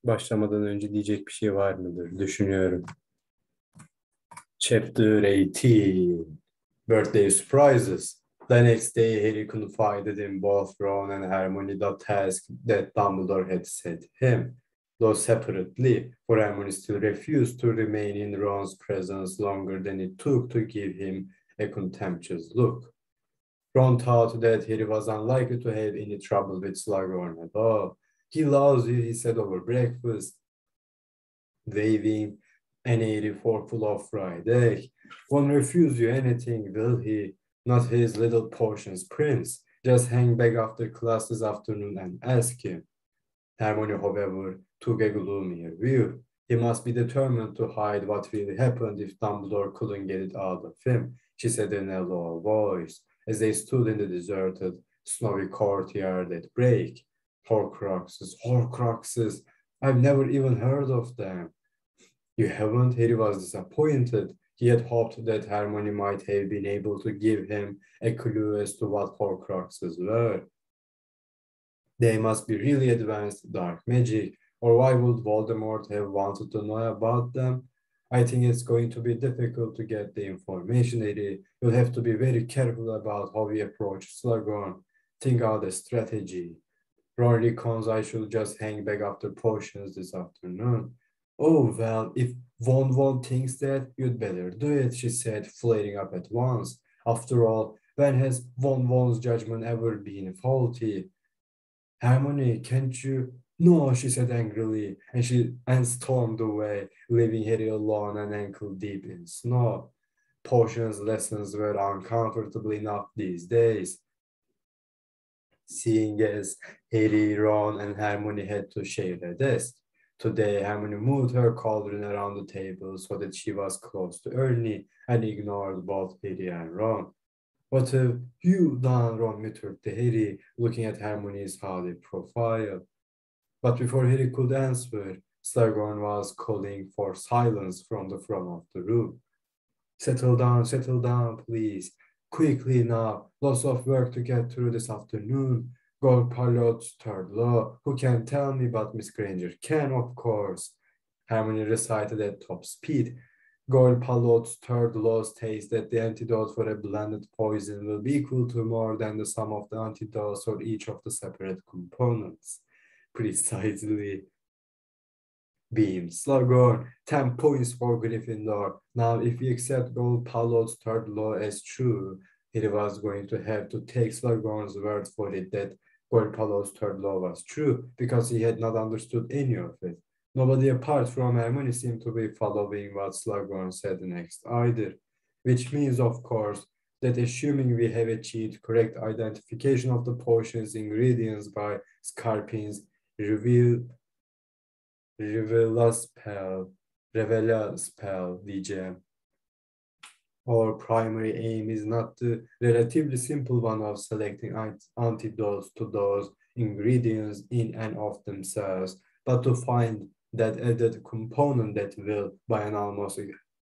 Başlamadan önce diyecek bir şey var mıdır? Düşünüyorum. Chapter 18. Birthday surprises. The next day, Harry confided in both Ron and Hermione the task that Dumbledore had set him, though separately, for Hermione still refused to remain in Ron's presence longer than it took to give him a contemptuous look. Ron thought that Harry was unlikely to have any trouble with Slughorn at all. He loves you, he said over breakfast, waving an airy forkful of fried egg. Won't refuse you anything, will he? Not his little portions, Prince. Just hang back after class this afternoon and ask him. Hermione, however, took a gloomier view. He must be determined to hide what really happened if Dumbledore couldn't get it out of him, she said in a low voice, as they stood in the deserted, snowy courtyard at break. Horcruxes, Horcruxes, I've never even heard of them. You haven't? Harry was disappointed. He had hoped that Hermione might have been able to give him a clue as to what Horcruxes were. They must be really advanced dark magic, or why would Voldemort have wanted to know about them? I think it's going to be difficult to get the information, Harry. You'll have to be very careful about how we approach Slughorn. Think out a strategy. Ron reckons I should just hang back after potions this afternoon. Oh, well, if Von thinks that, you'd better do it, she said, flaring up at once. After all, when has Von's judgment ever been faulty? Hermione, can't you? No, she said angrily, and stormed away, leaving Harry alone and ankle deep in snow. Potions lessons were uncomfortable enough these days, seeing as Harry, Ron, and Hermione had to share a desk. Today, Hermione moved her cauldron around the table so that she was close to Ernie and ignored both Harry and Ron. What have you done, Ron muttered to Harry, looking at Hermione's haughty profile. But before Harry could answer, Slughorn was calling for silence from the front of the room. Settle down, please. Quickly now, lots of work to get through this afternoon. Golpalot's third law. Who can tell me but Miss Granger can, of course. Hermione recited at top speed. Golpalot's third law states that the antidote for a blended poison will be equal to more than the sum of the antidotes for each of the separate components. Precisely. Beam. Slughorn, 10 points for Gryffindor. Now, if we accept Golpalot's third law as true, he was going to have to take Slughorn's word for it that Golpalot's third law was true, because he had not understood any of it. Nobody apart from Hermione seemed to be following what Slughorn said next either, which means, of course, that assuming we have achieved correct identification of the potion's ingredients by Scarpin's Revela spell diyeceğim. Our primary aim is not the relatively simple one of selecting antidotes to those ingredients in and of themselves, but to find that added component that will, by an almost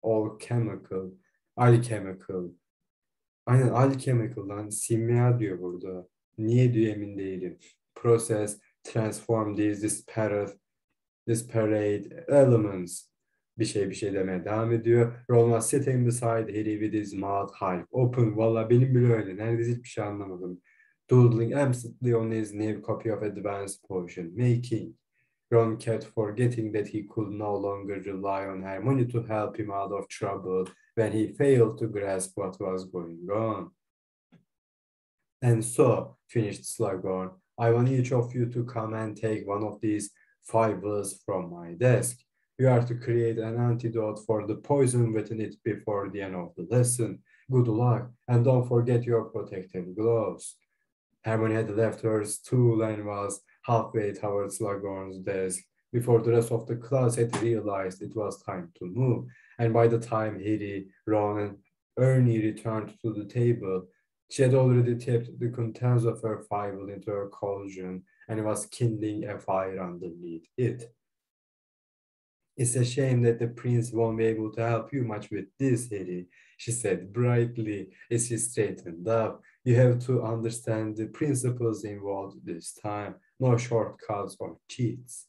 alchemical, aynen alchemical'dan simya diyor burada. Niye diyor emin değilim. Process transform these disparate elements. Bir şey demeye devam ediyor. Ron was sitting beside Harry with his mouth half open. Valla benim bile öyle. Neredeyse hiçbir şey anlamadım. Doodling absently on his new copy of Advanced Potion Making. Ron kept forgetting that he could no longer rely on Hermione to help him out of trouble when he failed to grasp what was going on. And so, finished Slughorn, I want each of you to come and take one of these 5 words from my desk. You are to create an antidote for the poison within it before the end of the lesson. Good luck, and don't forget your protective gloves. Hermione had left her stool and was halfway towards Slughorn's desk before the rest of the class had realized it was time to move. And by the time Harry, Ron, and Ernie returned to the table, she had already tipped the contents of her fievel into her cauldron and was kindling a fire underneath it. It's a shame that the prince won't be able to help you much with this, Harry, she said brightly as she straightened up. You have to understand the principles involved this time. No shortcuts or cheats.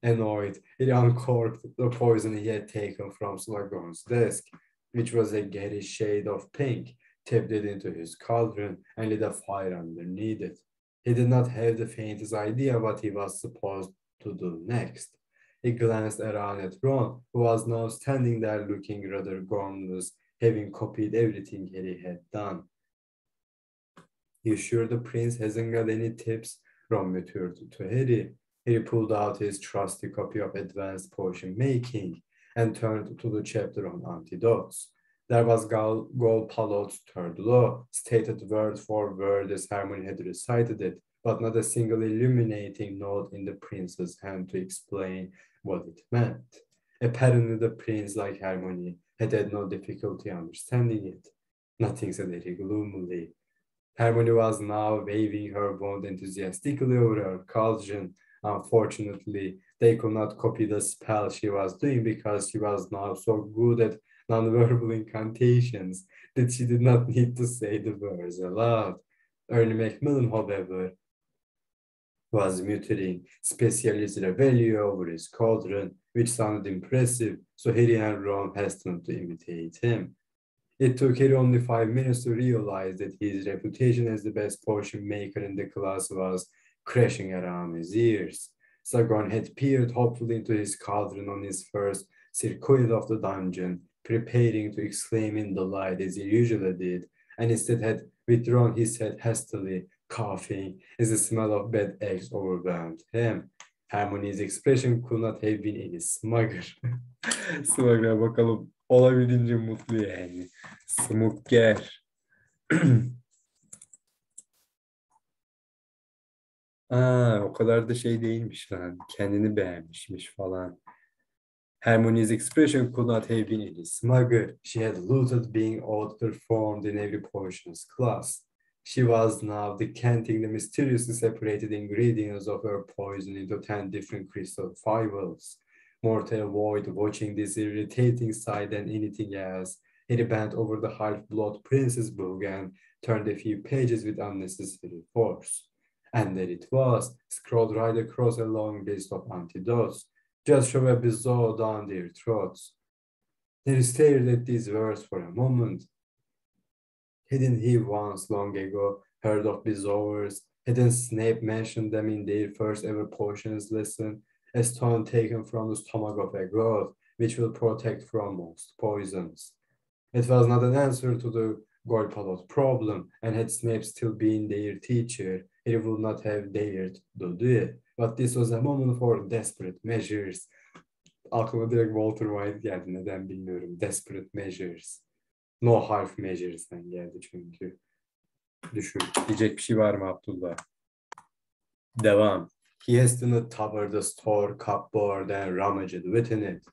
Annoyed, he uncorked the poison he had taken from Slughorn's desk, which was a garish shade of pink, tipped it into his cauldron, and lit a fire underneath it. He did not have the faintest idea what he was supposed to do next. He glanced around at Ron, who was now standing there looking rather gormless, having copied everything Harry had done. You sure the prince hasn't got any tips? Ron muttered to Harry. Harry pulled out his trusty copy of Advanced Potion Making and turned to the chapter on antidotes. There was Golpalot's third law, stated word for word as Hermione had recited it, but not a single illuminating note in the prince's hand to explain what it meant. Apparently the prince, like Hermione, had had no difficulty understanding it. Nothing, said Harry gloomily. Hermione was now waving her wand enthusiastically over her cauldron. Unfortunately, they could not copy the spell she was doing because she was now so good at non-verbal incantations that she did not need to say the words aloud. Ernie Macmillan, however, was muttering Specialist Revelio over his cauldron, which sounded impressive, so Harry and Ron hastened to imitate him. It took Harry only 5 minutes to realize that his reputation as the best potion maker in the class was crashing around his ears. Slughorn had peered hopefully into his cauldron on his first circuit of the dungeon, preparing to exclaim in delight as he usually did, and instead had withdrawn his head hastily, coughing, as the smell of bad eggs overwhelmed him. Hermione's expression could not have been any smugger. Smugger'a bakalım. Olabildiğince mutlu yani. Smugger. O kadar da şey değilmiş lan. Kendini beğenmişmiş falan. Hermione's expression could not have been any smugger. She had looted being outperformed in every potions class. She was now decanting the mysteriously separated ingredients of her poison into 10 different crystal fibers. More to avoid watching this irritating sight than anything else, Harry bent over the half-blood prince's book and turned a few pages with unnecessary force. And there it was, scrolled right across a long list of antidotes, just shove a bezoar down their throats. Harry stared at these words for a moment. Hadn't he once long ago heard of bezoars? Hadn't Snape mentioned them in their first ever potions lesson? A stone taken from the stomach of a god, which will protect from most poisons. It was not an answer to the Golpalot problem, and had Snape still been their teacher, he would not have dared to do it. But this was a moment for desperate measures. Aklıma direkt Walter White geldi, neden bilmiyorum. Desperate measures. No harf measures'den geldi çünkü. Düşün. Diyecek bir şey var mı Abdullah? Devam. He hastened toward the store cupboard and rummaged within it,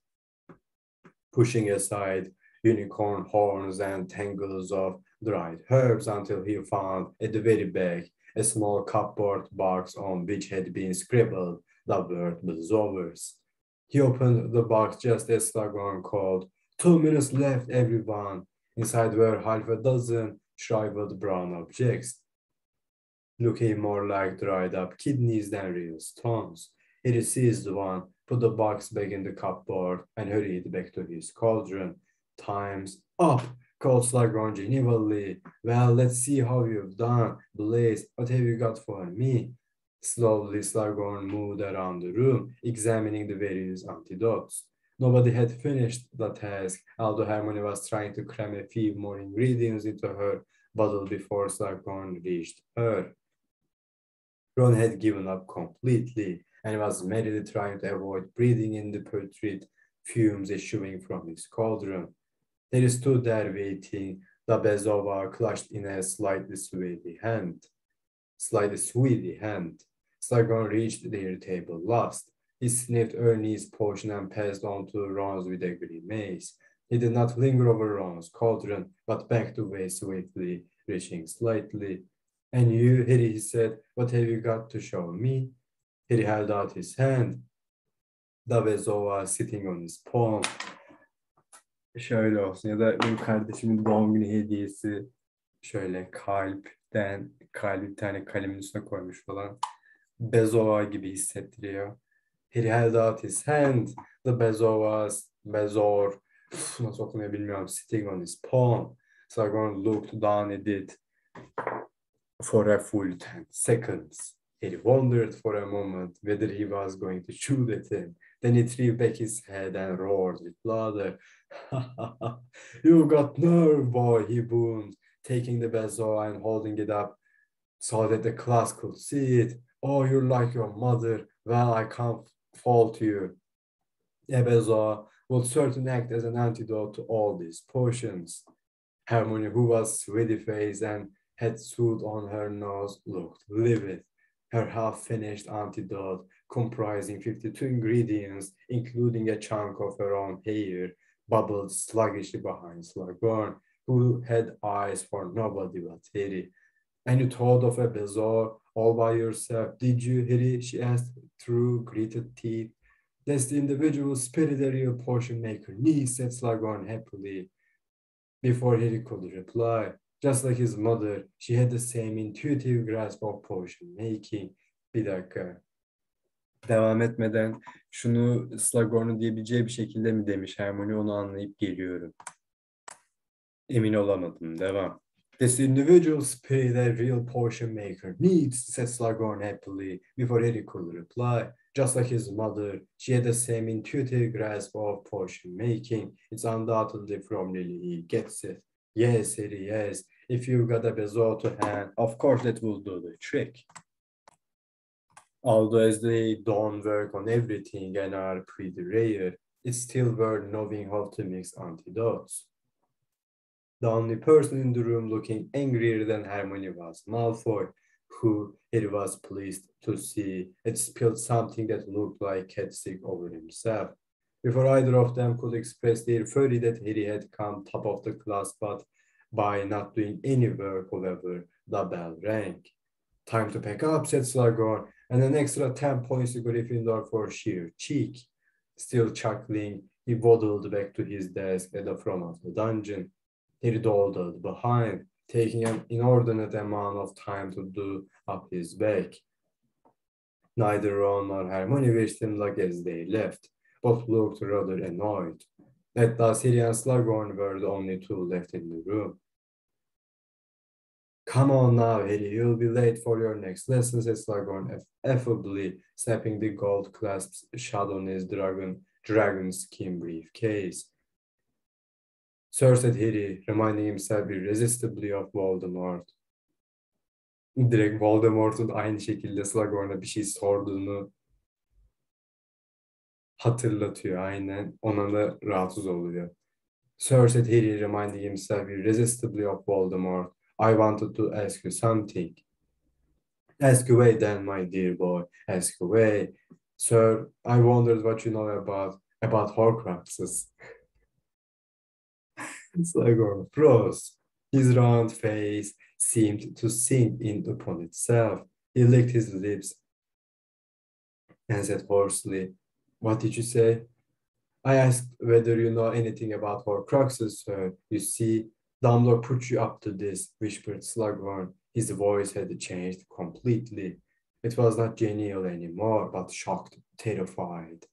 pushing aside unicorn horns and tangles of dried herbs until he found at the very back a small cupboard box on which had been scribbled the word bezoars. He opened the box just as Slughorn called, 2 minutes left, everyone. Inside were half a dozen shriveled brown objects, looking more like dried up kidneys than real stones. He seized one, put the box back in the cupboard, and hurried back to his cauldron. Time's up, called Slughorn genially. Well, let's see how you've done. Blaze, what have you got for me? Slowly, Slughorn moved around the room, examining the various antidotes. Nobody had finished the task, although Hermione was trying to cram a few more ingredients into her bottle before Slughorn reached her. Ron had given up completely and was merely trying to avoid breathing in the putrid fumes issuing from his cauldron. They stood there waiting, the bezoar clutched in a slightly sweaty hand. Slughorn reached their table last. He sniffed Ernie's potion and passed on to Ron's with a grimace. He did not linger over Ron's cauldron, but backed away swiftly, reaching slightly. And you, Harry, he said, what have you got to show me? Harry held out his hand. The bezoar sitting on his palm. Şöyle olsun ya da benim kardeşimin doğum günü hediyesi şöyle kalbi bir tane kalemin üstüne koymuş falan. Bezoar gibi hissettiriyor. He held out his hand. The bezor, nasıl okunuyor bilmiyorum, sitting on his palm. Slughorn looked down at it for a full 10 seconds. He wondered for a moment whether he was going to shoot at him. Then he threw back his head and roared with laughter. You got nerve, boy, he boomed, taking the bezel and holding it up so that the class could see it. Oh, you're like your mother. Well, I can't fault you. A bezel will certainly act as an antidote to all these potions. Hermione, who was sweaty-faced and had soot on her nose, looked livid. Her half-finished antidote, comprising 52 ingredients, including a chunk of her own hair, bubbled sluggishly behind Slughorn, who had eyes for nobody but Harry. And you thought of a bazaar all by yourself, did you, Harry? She asked through gritted teeth. That's the individual spirit a real potion maker needs, said Slughorn happily. Before Harry could reply, just like his mother, she had the same intuitive grasp of potion making. Bir dakika. Devam etmeden şunu Slughorn'un diyebileceği bir şekilde mi demiş Hermione, onu anlayıp geliyorum. Emin olamadım. Devam. This individual spirit a real potion maker needs, said Slughorn happily, before Harry could reply. Just like his mother, she had the same intuitive grasp of potion making. It's undoubtedly from Lily. He gets it. Yes, Harry, yes. If you've got a bezoar to hand, of course that will do the trick. Although as they don't work on everything and are pretty rare, it's still worth knowing how to mix antidotes. The only person in the room looking angrier than Hermione was Malfoy, who it was pleased to see had spilled something that looked like cat sick over himself. Before either of them could express their fury that Harry had come top of the class, but by not doing any work, however, the bell rang. Time to pack up, said Slughorn, and an extra 10 points to Gryffindor for sheer cheek. Still chuckling, he waddled back to his desk at the front of the dungeon. He dawdled behind, taking an inordinate amount of time to do up his back. Neither Ron nor Hermione wished him luck as they left. Both looked rather annoyed. At last, Harry and Slughorn were the only two left in the room. Come on now, Harry, you'll be late for your next lesson, said Slughorn affably, snapping the gold clasps shut on his dragon skin briefcase. Sir, said Harry, reminding himself irresistibly of Voldemort. Direkt Voldemort'un aynı şekilde Slughorn'a bir şey sorduğunu hatırlatıyor, aynen. Ona da rahatsız oluyor. Sir, said Harry, reminding himself irresistibly of Voldemort. I wanted to ask you something. Ask away then, my dear boy, ask away. Sir, I wondered what you know about Horcruxes. Slughorn froze. His round face seemed to sink in upon itself. He licked his lips and said hoarsely, what did you say? I asked whether you know anything about Horcruxes, sir. You see, Dumbledore put you up to this, whispered Slughorn. His voice had changed completely. It was not genial anymore, but shocked, terrified.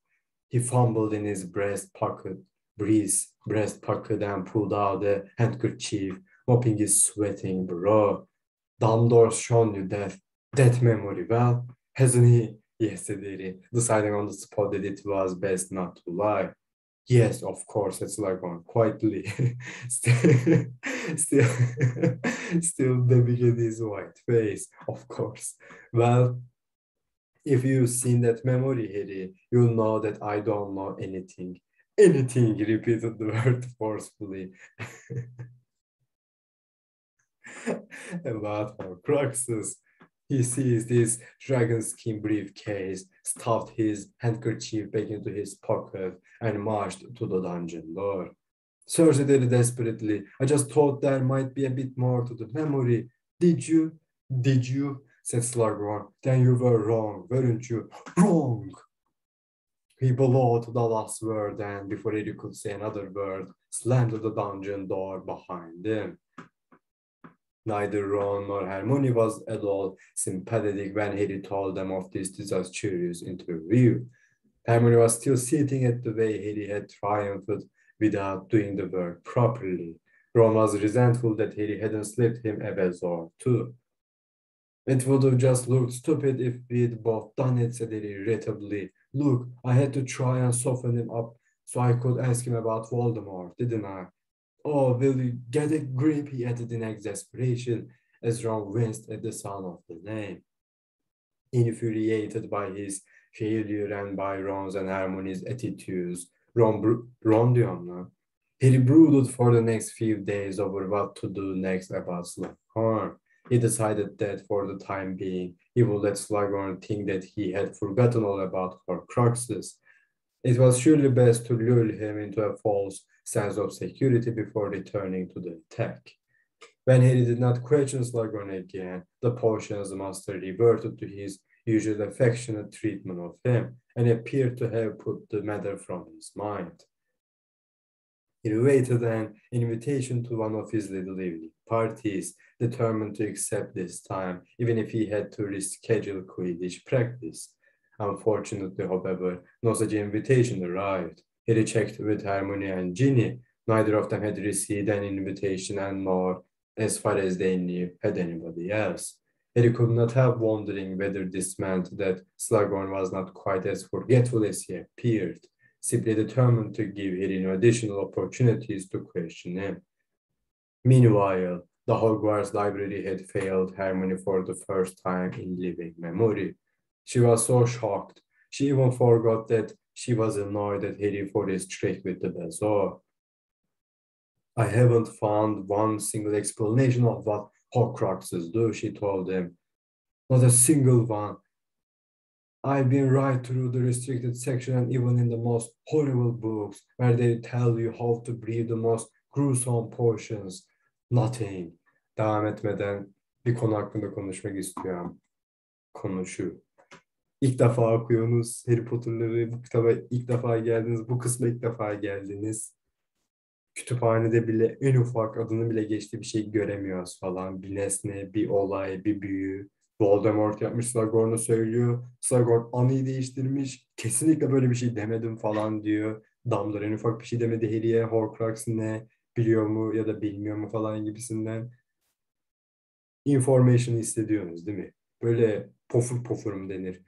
He fumbled in his breast pocket and pulled out a handkerchief, mopping his sweating brow. Dumbledore's shown you that memory well, hasn't he? Yes, said Harry, deciding on the spot that it was best not to lie. Yes, of course, said Slughorn quietly, still dabbing at his white face. Of course. Well, if you've seen that memory, Harry, you'll know that I don't know anything. Anything, he repeated the word forcefully. About Horcruxes. He seized his dragon skin briefcase, stuffed his handkerchief back into his pocket, and marched to the dungeon door. Sir, said Harry desperately, I just thought there might be a bit more to the memory. Did you? Did you? Said Slughorn. Then you were wrong, weren't you? Wrong! He bellowed the last word, and before Harry could say another word, slammed the dungeon door behind him. Neither Ron nor Hermione was at all sympathetic when Harry told them of this disastrous interview. Hermione was still sitting at the way Harry had triumphed without doing the work properly. Ron was resentful that Harry hadn't slipped him a vase or two. It would have just looked stupid if we'd both done it, said Harry irritably. Look, I had to try and soften him up so I could ask him about Voldemort, didn't I? Oh, will you get a grip, he added in exasperation as Ron winced at the sound of the name. Infuriated by his failure and by Ron's and Hermione's attitudes, Ron diyorum lan. Harry brooded for the next few days over what to do next about Slughorn. He decided that for the time being, he would let Slughorn think that he had forgotten all about Horcruxes. It was surely best to lure him into a false sense of security before returning to the attack. When Harry did not question Slughorn again, the potions master reverted to his usual affectionate treatment of him and appeared to have put the matter from his mind. He awaited an invitation to one of his little evening parties, determined to accept this time, even if he had to reschedule Quidditch practice. Unfortunately, however, no such invitation arrived. Harry checked with Hermione and Ginny. Neither of them had received an invitation, and nor, as far as they knew, had anybody else. Harry could not help wondering whether this meant that Slughorn was not quite as forgetful as he appeared, simply determined to give Harry no additional opportunities to question him. Meanwhile, the Hogwarts library had failed Hermione for the first time in living memory. She was so shocked, she even forgot that she was annoyed at Harry for his trick with the bazaar. I haven't found one single explanation of what Horcruxes do, she told him. Not a single one. I've been right through the restricted section and even in the most horrible books where they tell you how to breathe the most gruesome portions. Nothing. Devam etmeden bir konu hakkında konuşmak istiyorum. Konu şu. İlk defa okuyorsunuz Harry Potter'ları, bu kitaba ilk defa geldiniz, bu kısma ilk defa geldiniz. Kütüphanede bile en ufak adını bile geçtiği bir şey göremiyoruz falan. Bir nesne, bir olay, bir büyü. Voldemort yapmış, Slughorn'u söylüyor. Slughorn anıyı değiştirmiş. Kesinlikle böyle bir şey demedim falan diyor. Dumbledore en ufak bir şey demedi Harry'e. Horcrux ne, biliyor mu ya da bilmiyor mu falan gibisinden. Information hissediyorsunuz değil mi? Böyle pofur pofur mu denir?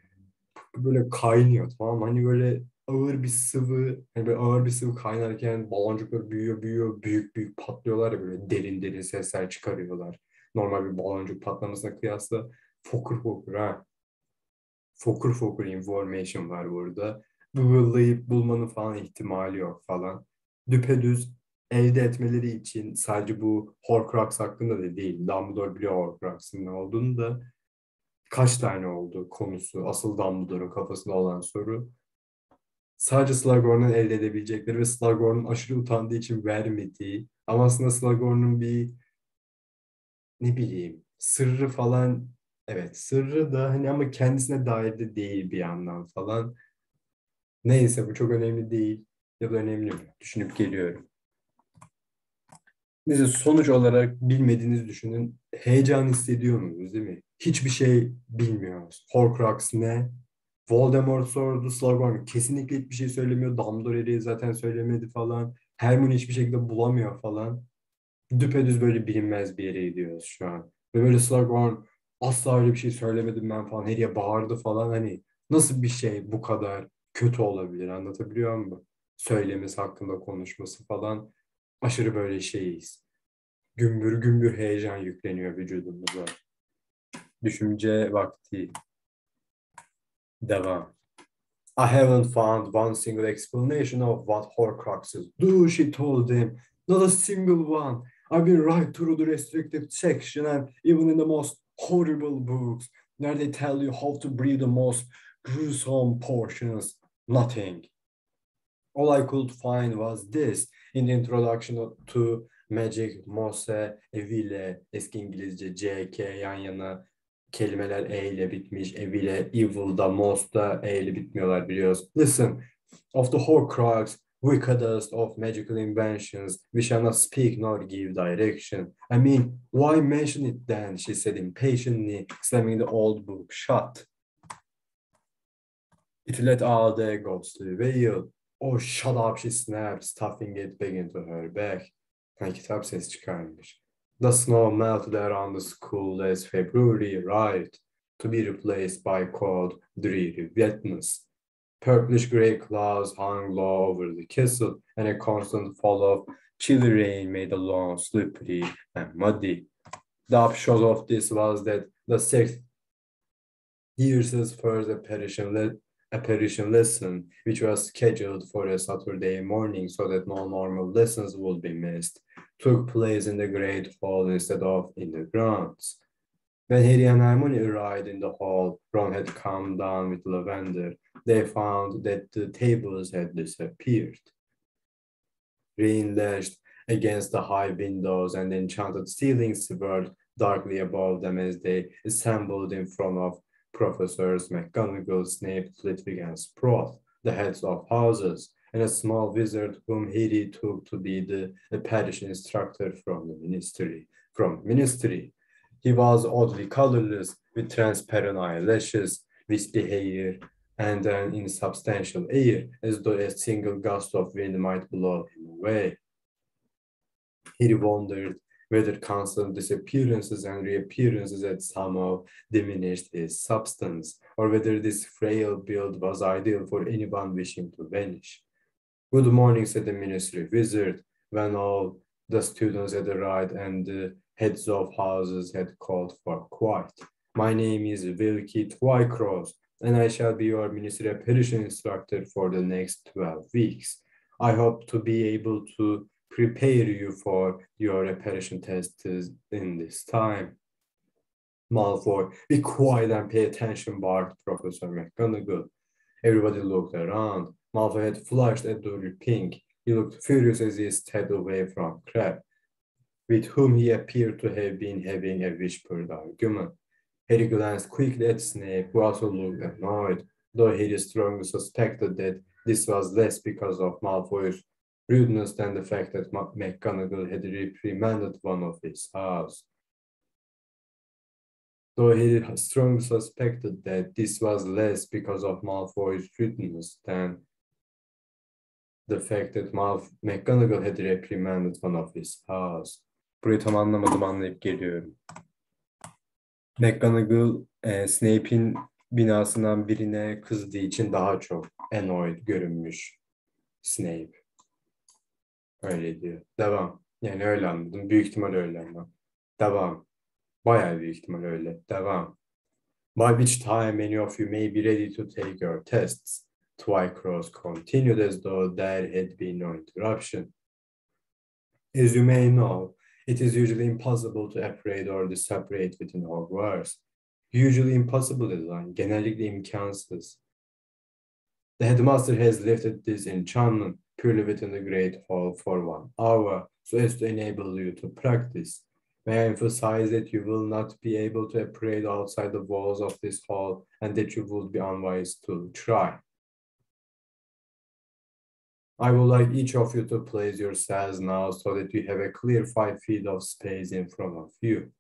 Böyle kaynıyor, tamam mı? Hani böyle ağır bir sıvı, hani böyle ağır bir sıvı kaynarken baloncuklar büyüyor büyüyor, büyük büyük patlıyorlar ya, böyle derin derin sesler çıkarıyorlar. Normal bir baloncuk patlamasına kıyasla fokur fokur ha. Fokur fokur information var burada. Google'layıp bulmanın falan ihtimali yok falan. Düpedüz elde etmeleri için sadece bu Horcrux hakkında da değil. Dumbledore biliyor Horcrux'ın ne olduğunu da, kaç tane oldu konusu, asıl Dumbledore'un kafasında olan soru. Sadece Slughorn'un elde edebilecekleri ve Slughorn'un aşırı utandığı için vermediği, ama aslında Slughorn'un bir, ne bileyim, sırrı falan, evet sırrı da hani ama kendisine dair de değil bir yandan falan. Neyse, bu çok önemli değil ya da önemli mi? Düşünüp geliyorum. Neyse, sonuç olarak bilmediğinizi düşünün. Heyecan hissediyor musunuz değil mi? Hiçbir şey bilmiyoruz. Horcrux ne? Voldemort sordu, Slughorn kesinlikle hiçbir şey söylemiyor. Dumbledore zaten söylemedi falan. Hermione hiçbir şekilde bulamıyor falan. Düpedüz böyle bilinmez bir yere gidiyoruz şu an. Ve böyle Slughorn asla öyle bir şey söylemedim ben falan. Harry'e bağırdı falan. Hani nasıl bir şey bu kadar kötü olabilir, anlatabiliyor muyum? Söylemesi hakkında konuşması falan. Aşırı böyle şeyiz. Gümbür gümbür heyecan yükleniyor vücudumuza. Düşünce vakti. Devam. I haven't found one single explanation of what Horcruxes do, she told him. Not a single one. I've been right through the restricted section and even in the most horrible books where they tell you how to breathe the most gruesome portions. Nothing. All I could find was this in the introduction to Magic, Mose, Evile, eski İngilizce CK yan yana, kelimeler E ile bitmiş. Evile, Evil'da, Moss'da E ile bitmiyorlar, biliyoruz. Listen, of the Horcrux, wickedest of magical inventions, we shall not speak nor give direction. I mean, why mention it then, she said impatiently, slamming the old book shut. It let out a ghostly wail. Oh, shut up, she snapped, stuffing it back into her bag. Kitap ses çıkarmış. The snow melted around the school as February arrived, to be replaced by cold, dreary wetness. Purplish-gray clouds hung low over the castle, and a constant fall of chilly rain made the lawn slippery and muddy. The upshot of this was that the 6th year's first apparition lesson, which was scheduled for a Saturday morning so that no normal lessons would be missed, took place in the great hall instead of in the grounds. When Harry and Hermione arrived in the hall, Ron had come down with Lavender. They found that the tables had disappeared. Rain lashed against the high windows, and the enchanted ceilings swirled darkly above them as they assembled in front of Professors McGonagall, Snape, Flitwick, and Sprout, the heads of houses, and a small wizard whom Harry took to be the parish instructor from the ministry. He was oddly colorless, with transparent eyelashes, wispy hair, and an insubstantial air, as though a single gust of wind might blow him away. He wondered whether constant disappearances and reappearances had somehow diminished his substance, or whether this frail build was ideal for anyone wishing to vanish. "Good morning," said the ministry wizard, when all the students had arrived and the heads of houses had called for quiet. "My name is Wilkie Twycross, and I shall be your ministry apparition instructor for the next 12 weeks. I hope to be able to prepare you for your apparition tests in this time." "Malfoy, be quiet and pay attention," barked Professor McGonagall. Everybody looked around. Malfoy had flushed a dirty pink. He looked furious as he stepped away from Crabbe, with whom he appeared to have been having a whispered argument. Harry glanced quickly at Snape, who also looked annoyed, though Harry strongly suspected that this was less because of Malfoy's rudeness than the fact that McGonagall had reprimanded one of his house. Though he strongly suspected that this was less because of Malfoy's rudeness than the fact that McGonagall had reprimanded one of his house. Burayı tam anlamadım, anlayıp geliyorum. McGonagall, Snape'in binasından birine kızdığı için daha çok annoyed görünmüş Snape. Öyle diyor. Devam. Yani öyle anladım. Büyük ihtimal öyle ama. Devam. Bayağı büyük ihtimal öyle. Devam. "By which time many of you may be ready to take your tests," Twycross continued as though there had been no interruption. "As you may know, it is usually impossible to apparate or to separate within Hogwarts." Usually impossible design, genellikle imkansız. "The headmaster has lifted this enchantment purely within the great hall for 1 hour, so as to enable you to practice. May I emphasize that you will not be able to apparate outside the walls of this hall, and that you would be unwise to try. I would like each of you to place yourselves now so that you have a clear 5 feet of space in front of you."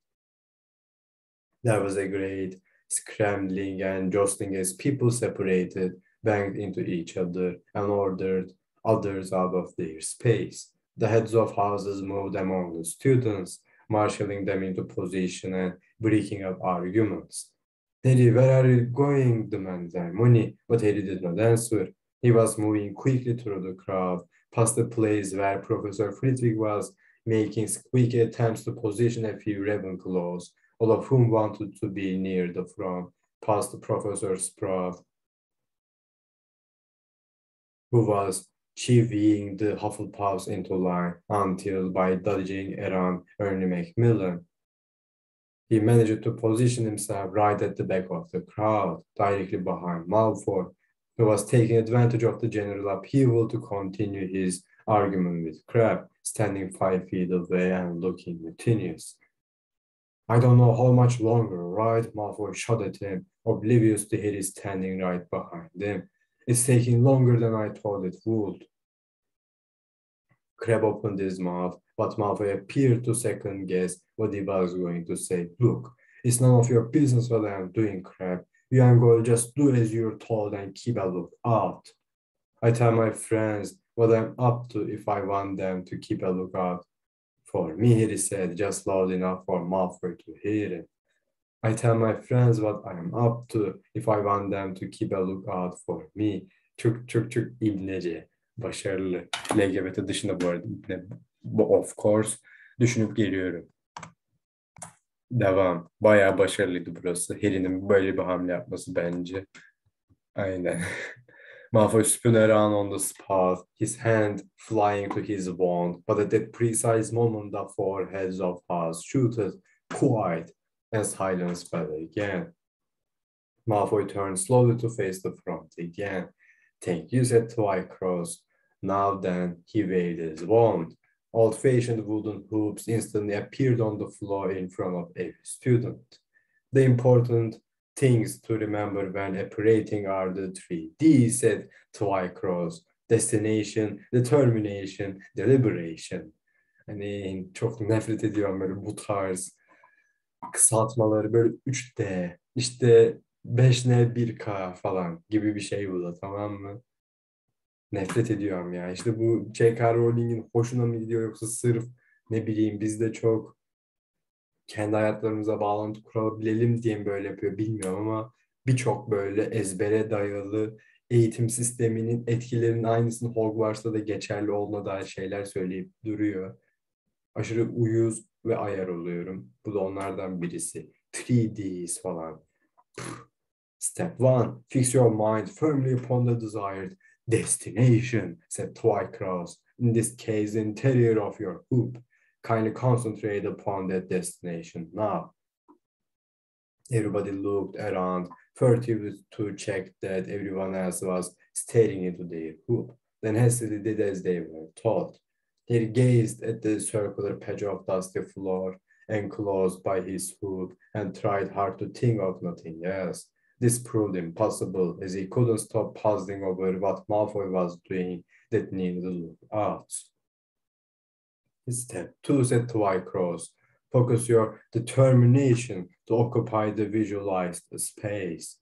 There was a great scrambling and jostling as people separated, banged into each other, and ordered others out of their space. The heads of houses moved among the students, marshalling them into position and breaking up arguments. "Harry, where are you going?" demanded Hermione, but Harry did not answer. He was moving quickly through the crowd, past the place where Professor Flitwick was making squeaky attempts to position a few Ravenclaws, all of whom wanted to be near the front, past Professor Sprout, who was chivying the Hufflepuffs into line, until by dodging around Ernie Macmillan, he managed to position himself right at the back of the crowd, directly behind Malfoy, who was taking advantage of the general upheaval to continue his argument with Crabbe, standing 5 feet away and looking mutinous. "I don't know how much longer, right?" Malfoy shot at him, oblivious to Harry standing right behind him. "It's taking longer than I thought it would." Crabbe opened his mouth, but Malfoy appeared to second guess what he was going to say. "Look, it's none of your business what I am doing, Crabbe. You and go just do as you're told and keep a lookout. I tell my friends what I'm up to if I want them to keep a lookout for me, he said, just loud enough for Malfoy to hear it. I tell my friends what I'm up to if I want them to keep a lookout for me. Çok İbnece, başarılı. LGBT dışında bu arada İbne, of course. Düşünüp geliyorum. Devam. Bayağı başarılıydı burası. Harry'nin böyle bir hamle yapması bence. Aynen. Malfoy spun around on the spot, his hand flying to his wand, but at that precise moment the four heads of us shooted quiet and silence fell again. Malfoy turned slowly to face the front again. Thank you, said Twycross. Now then, he waved his wand. Old-fashioned wooden hoops instantly appeared on the floor in front of every student. The important things to remember when operating are the 3 Ds, said Twycross. Destination, determination, deliberation. Hani çok nefret ediyorum böyle bu tarz kısaltmaları, böyle 3D, işte 5N 1K falan gibi bir şey bu da, tamam mı? Nefret ediyorum ya. İşte bu J.K. Rowling'in hoşuna mı gidiyor yoksa sırf ne bileyim biz de çok kendi hayatlarımıza bağlantı kurabilelim diye mi böyle yapıyor bilmiyorum ama birçok böyle ezbere dayalı eğitim sisteminin etkilerinin aynısının Hogwarts'ta da geçerli olduğuna dair şeyler söyleyip duruyor. Aşırı uyuz ve ayar oluyorum. Bu da onlardan birisi. 3Ds falan. Step 1. Fix your mind firmly upon the desired destination, said Twycross. In this case, the interior of your hoop. Kindly concentrate upon that destination now. Everybody looked around furtively to check that everyone else was staring into their hoop, then hastily did as they were told. They gazed at the circular patch of dusty floor enclosed by his hoop and tried hard to think of nothing else. This proved impossible as he couldn't stop puzzling over what Malfoy was doing that needed to look out. Step 2, said Twycross. Focus your determination to occupy the visualized space.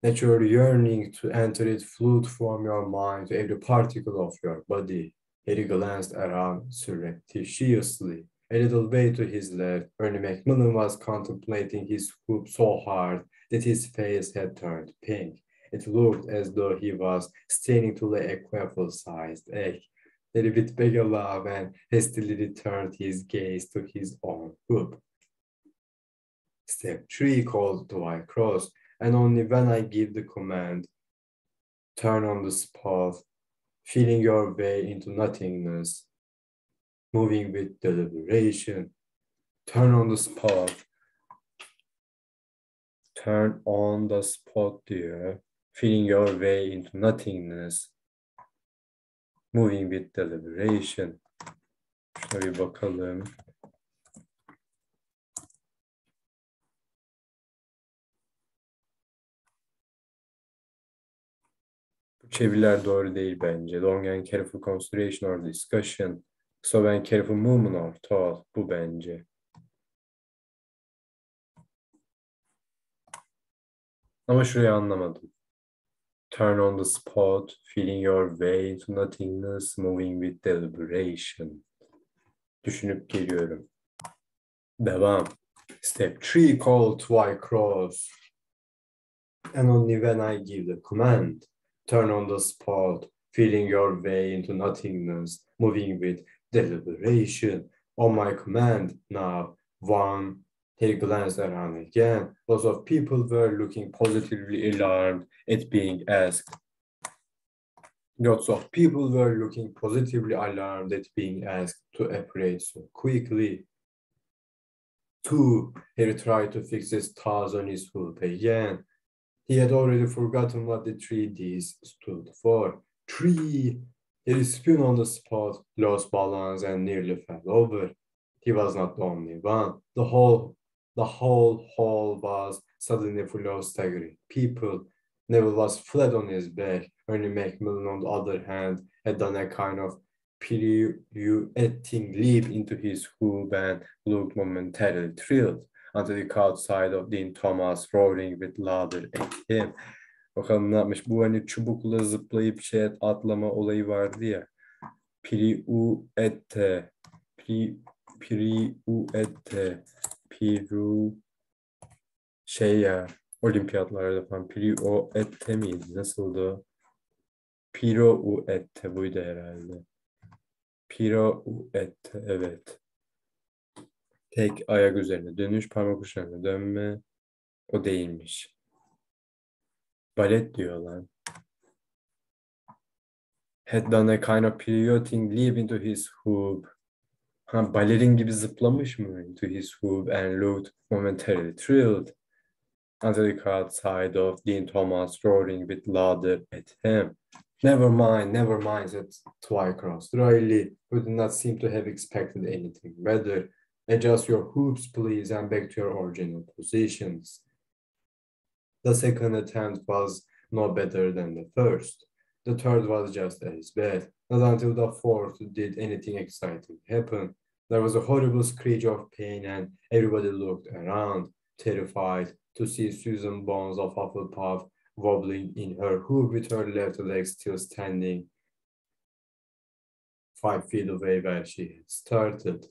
Let your yearning to enter it flood from your mind to every particle of your body. Harry glanced around surreptitiously. A little way to his left, Ernie Macmillan was contemplating his hoop so hard that his face had turned pink. It looked as though he was straining to lay a quaffle-sized egg. Harry bit back a laugh and hastily returned his gaze to his own hoop. Step 3, called Twycross, and only when I give the command, turn on the spot, feeling your way into nothingness, moving with deliberation. Turn on the spot. Turn on the spot diyor. Feeling your way into nothingness, moving with deliberation. Şuna bir bakalım. Bu çeviriler doğru değil bence. Long and careful consideration or discussion. So and careful movement or thought. Bu bence. Ama şurayı anlamadım. Turn on the spot, feeling your way into nothingness, moving with deliberation. Düşünüp geliyorum. Devam. Step 3, call Twycross. And only when I give the command, turn on the spot, feeling your way into nothingness, moving with deliberation. On my command, now, 1. He glanced around again. Lots of people were looking positively alarmed at being asked. Lots of people were looking positively alarmed at being asked to operate so quickly. 2. He tried to fix his thoughts on his hoop again. He had already forgotten what the 3Ds stood for. 3. He spun on the spot, lost balance, and nearly fell over. He was not the only one. The whole hall was suddenly full of staggering people. Neville was flat on his back. Ernie Macmillan, on the other hand, had done a kind of pirouetting leap into his hoop and looked momentarily thrilled until he caught sight of Dean Thomas roaring with laughter at him. Bakalım ne yapmış? Bu hani çubukla zıplayıp atlama olayı vardı ya. Pirouette. Pirouette. Ya olimpiyatlarda falan pirouette miydi? Nasıldı? Pirouette buydu herhalde. Pirouette, evet. Tek ayak üzerine dönüş, parmak uçlarına dönme. O değilmiş. Balet diyor lan. Had done a kind of pirouetting leap into his hoop. Ha, balerin gibi zıplamış mı? Into his hoop and looked momentarily thrilled until he caught sight of Dean Thomas roaring with laughter at him. Never mind, said Twycross dryly, who did not seem to have expected anything better. Adjust your hoops, please, and back to your original positions. The second attempt was no better than the first. The third was just as bad. Not until the fourth did anything exciting happen. There was a horrible screech of pain, and everybody looked around, terrified to see Susan Bones of Hufflepuff wobbling in her hoop with her left leg still standing 5 feet away where she had started.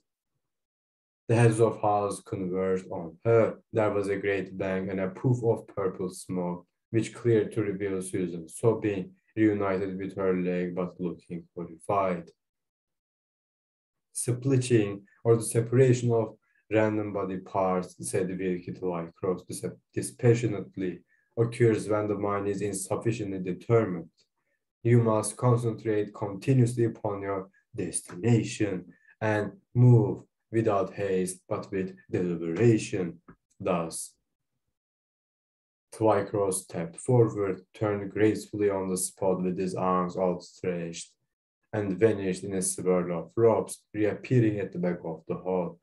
The heads of house converged on her. There was a great bang and a puff of purple smoke, which cleared to reveal Susan sobbing, reunited with her leg but looking horrified. Splitting, or the separation of random body parts, said Wilkie to Wycross dispassionately, occurs when the mind is insufficiently determined. You must concentrate continuously upon your destination and move without haste but with deliberation. Thus, Twycross stepped forward, turned gracefully on the spot with his arms outstretched, and vanished in a swirl of ropes, reappearing at the back of the hall.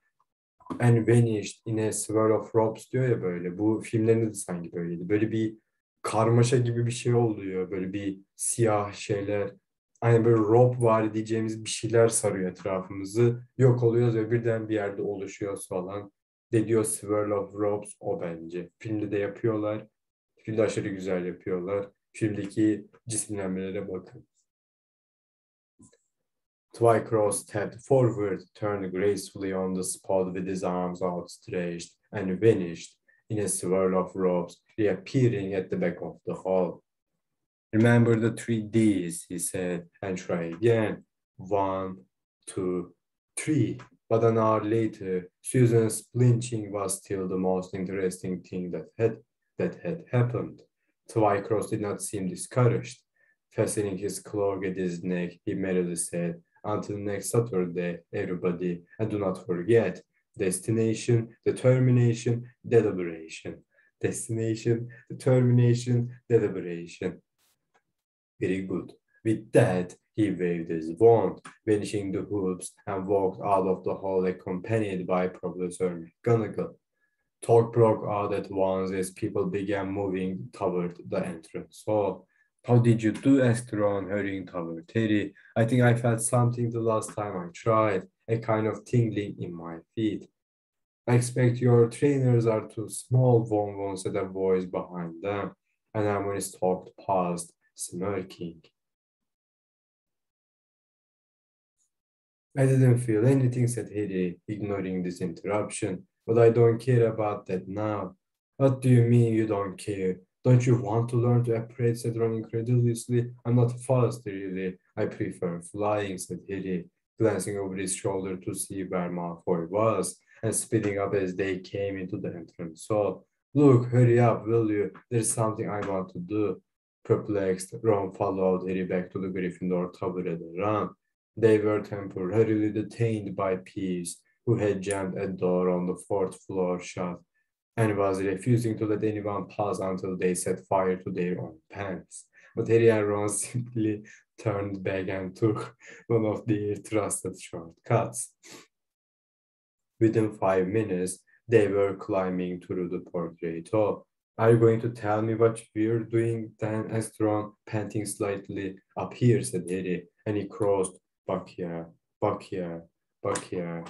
And vanished in a swirl of ropes diyor ya böyle. Bu filmlerinde de sanki böyleydi. Böyle bir karmaşa gibi bir şey oluyor. Böyle bir siyah şeyler. Hani böyle rope var diyeceğimiz bir şeyler sarıyor etrafımızı. Yok oluyoruz ve birden bir yerde oluşuyoruz falan. De diyor swirl of ropes o bence. Filmde de yapıyorlar. Filmde aşırı güzel yapıyorlar. Filmdeki cisimlenmelere bakın. Twycross stepped forward, turned gracefully on the spot with his arms outstretched, and vanished in a swirl of ropes, reappearing at the back of the hall. Remember the 3 Ds, he said, and try again. 1, 2, 3. But an hour later, Susan's flinching was still the most interesting thing that had happened. Twycross did not seem discouraged. Fastening his cloak at his neck, he merrily said, "Until next Saturday, everybody, and do not forget, destination, determination, deliberation. Destination, determination, deliberation." Very good. With that, he waved his wand, vanishing the hoops, and walked out of the hall accompanied by Professor McGonagall. Talk broke out at once as people began moving toward the entrance hall. "How did you do?" asked Ron, hurrying toward Teddy. "I think I felt something the last time I tried, a kind of tingling in my feet." "I expect your trainers are too small," Von said a voice behind them, and Harmony stalked past, smirking. "I didn't feel anything," said Harry, ignoring this interruption, "but I don't care about that now." "What do you mean you don't care? Don't you want to learn to appreciate?" said Ron incredulously. "I'm not fast, really. I prefer flying," said Harry, glancing over his shoulder to see where Malfoy was, and speeding up as they came into the entrance hall. "Look, hurry up, will you? There's something I want to do." Perplexed, Ron followed Harry back to the Gryffindor Tower at a run. They were temporarily detained by Peeves, who had jammed a door on the 4th floor shut and was refusing to let anyone pass until they set fire to their own pants. But Harry and Ron simply turned back and took one of their trusted shortcuts. Within 5 minutes, they were climbing through the portrait hall. "Are you going to tell me what we're doing then?" asked Ron, panting slightly. "Up here," said Harry, and he crossed Bak ya, bak ya, bak ya.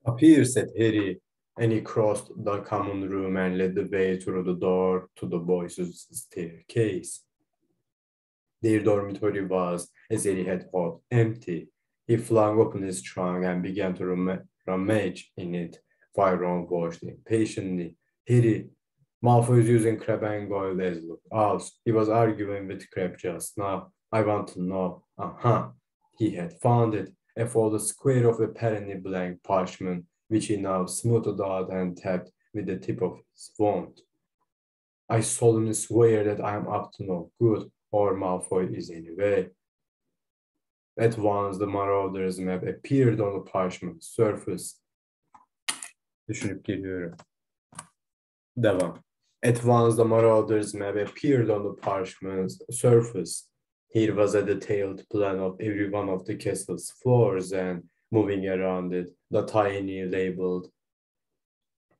Appear, said Harry, and he crossed the common room and led the way through the door to the boys' staircase. Their dormitory was, as Harry had thought, empty. He flung open his trunk and began to rummage in it, while Ron watched impatiently. Harry, Malfoy is using Crabbe and Goyle as lookouts. He was arguing with Crabbe just now. I want to know. He had found it, a folded square of apparently blank parchment, which he now smoothed out and tapped with the tip of his wand. I solemnly swear that I am up to no good, or Malfoy is anyway. At once the Marauder's map appeared on the parchment surface. Düşünüp geliyorum. Devam. At once the Marauder's map appeared on the parchment surface. Here was a detailed plan of every one of the castle's floors, and moving around it, the tiny labeled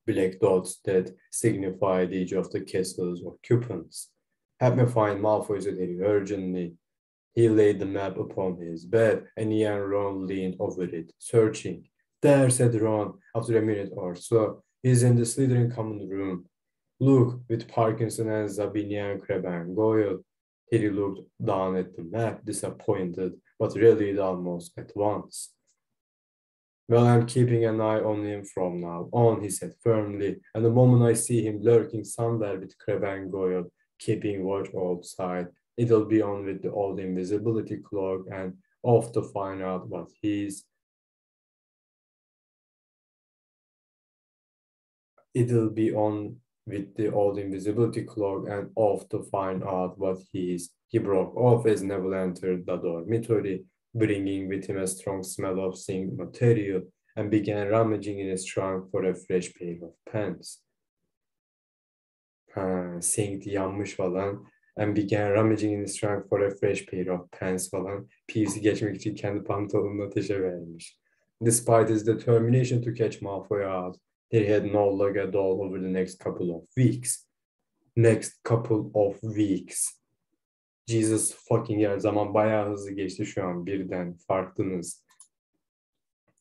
black dots that signified each of the castle's occupants. Help me find Malfoy, said Harry urgently. He laid the map upon his bed, and he and Ron leaned over it, searching. There, said Ron, after a minute or so. He's in the Slytherin common room. Look, with Parkinson and Zabini and Crabbe and Goyle. Harry looked down at the map, disappointed, but relieved almost at once. Well, I'm keeping an eye on him from now on, he said firmly, and the moment I see him lurking somewhere with Crabbe and Goyle, keeping watch outside, it'll be on with the old invisibility cloak and off to find out what he's. It'll be on with the old invisibility cloak and off to find out what he is. He broke off as Neville entered the dormitory, bringing with him a strong smell of zinc material, and began rummaging in his trunk for a fresh pair of pants. Zinc yanmış falan. And began rummaging in his trunk for a fresh pair of pants falan. Pierce'i geçmek için kendi pantolonunu ateşe vermiş. Despite his determination to catch Malfoy out, he had no luck at all over the next couple of weeks. Jesus fucking hell, zaman bayağı hızlı geçti şu an birden farklınız.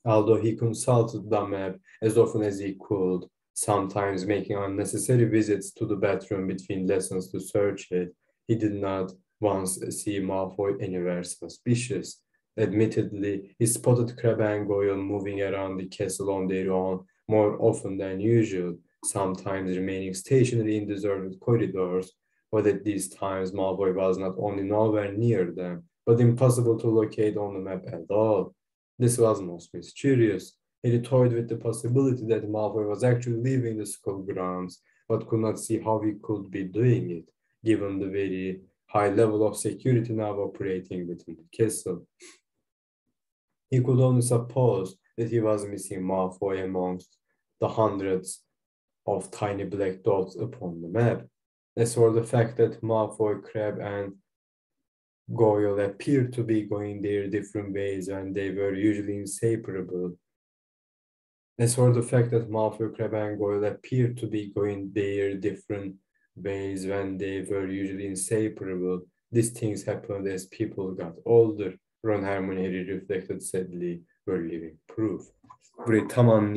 Although he consulted the map as often as he could, sometimes making unnecessary visits to the bathroom between lessons to search it, he did not once see Malfoy anywhere suspicious. Admittedly, he spotted Crabbe and Goyle moving around the castle on their own more often than usual, sometimes remaining stationary in deserted corridors, but at these times Malfoy was not only nowhere near them, but impossible to locate on the map at all. This was most mysterious. He toyed with the possibility that Malfoy was actually leaving the school grounds, but could not see how he could be doing it, given the very high level of security now operating within the castle. He could only suppose that he was missing Malfoy amongst the hundreds of tiny black dots upon the map. As for the fact that Malfoy, Crabbe, and Goyle appeared to be going their different ways when they were usually inseparable. As for the fact that Malfoy, Crabbe, and Goyle appeared to be going their different ways when they were usually inseparable, these things happened as people got older. Ron, Hermione, Harry reflected sadly, were living proof. Burayı tam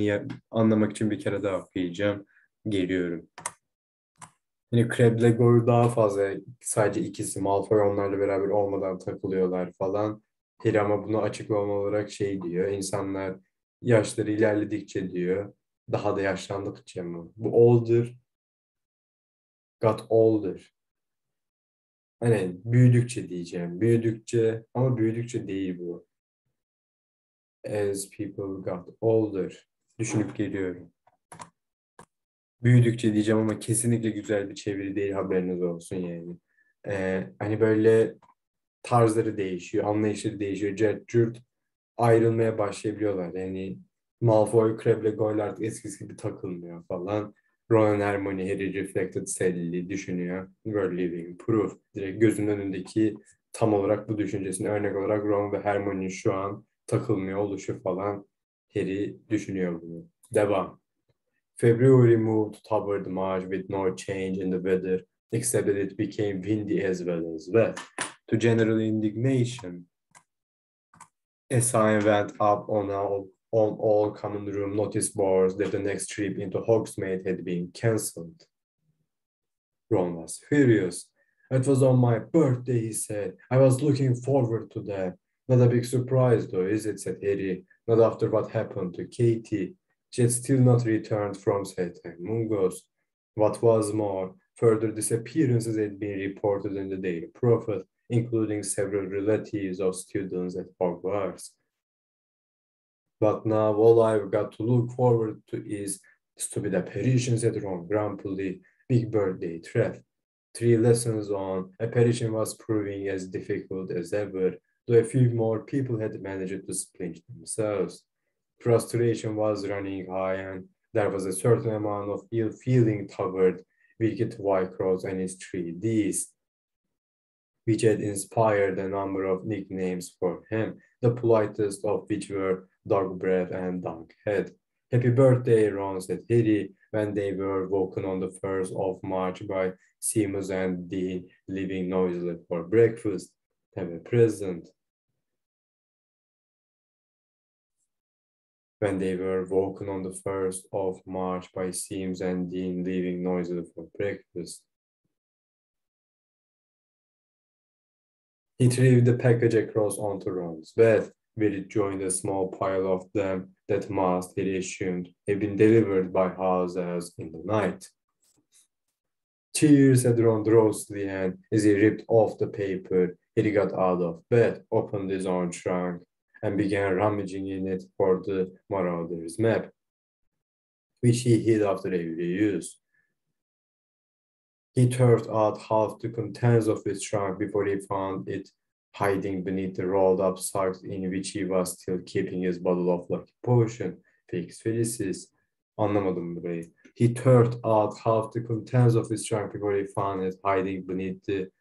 anlamak için bir kere daha okuyacağım. Geliyorum. Yine Crabbe'le Goyle daha fazla, sadece ikisi Malfoy onlarla beraber olmadan takılıyorlar falan. Harry ama bunu açıklama olarak şey diyor, insanlar yaşları ilerledikçe diyor, daha da yaşlandıkça mı? Bu older, got older. Hani büyüdükçe diyeceğim, büyüdükçe ama büyüdükçe değil bu. As people got older. Düşünüp geliyorum. Büyüdükçe diyeceğim ama kesinlikle güzel bir çeviri değil, haberiniz olsun yani. Hani böyle tarzları değişiyor, anlayışları değişiyor. Cürt ayrılmaya başlayabiliyorlar. Yani Malfoy, Crabbe'le Goyle artık eskisi gibi takılmıyor falan. Ron, Hermione, Harry reflected sadly düşünüyor. We're living proof. Direkt gözünün önündeki tam olarak bu düşüncesini örnek olarak Ron ve Hermione'nin şu an takılmıyor oluşu falan. Harry düşünüyor bunu. Devam. February moved toward March with no change in the weather, except that it became windy as well as wet. to general indignation. A sign went up on all common room notice boards that the next trip into Hogsmeade had been cancelled. Ron was furious. It was on my birthday, he said. I was looking forward to that. Not a big surprise, though, is it? Said Harry. Not after what happened to Katie. She had still not returned from St. Mungo's. What was more, further disappearances had been reported in the Daily Prophet, including several relatives of students at Hogwarts. But now all I've got to look forward to is stupid apparitions, said Ron grumpily. Big birthday threat. 3 lessons on, apparition was proving as difficult as ever, though a few more people had managed to splint themselves. Frustration was running high, and there was a certain amount of ill feeling toward Wicked Whitecross and his 3Ds, which had inspired a number of nicknames for him, the politest of which were Dog Breath and Dunkhead. Happy birthday, Ron, said Harry, when they were woken on the 1st of March by Seamus and Dean leaving noisily for breakfast. Have a present. When they were woken on the 1st of March by Seamus and Dean leaving noisily for breakfast. He threw the package across onto Ron's bed, where it joined a small pile of them that must, he assumed, have been delivered by House elves in the night. Cheers, said Ron drowsily, and as he ripped off the paper, he got out of bed, opened his own trunk, and began rummaging in it for the Marauder's map, which he hid after every use. He turfed out half the contents of his trunk before he found it hiding beneath the rolled-up socks in which he was still keeping his bottle of lucky potion, Fix Felicis. Anlamadım burayı. He turfed out half the contents of his trunk before he found it hiding beneath the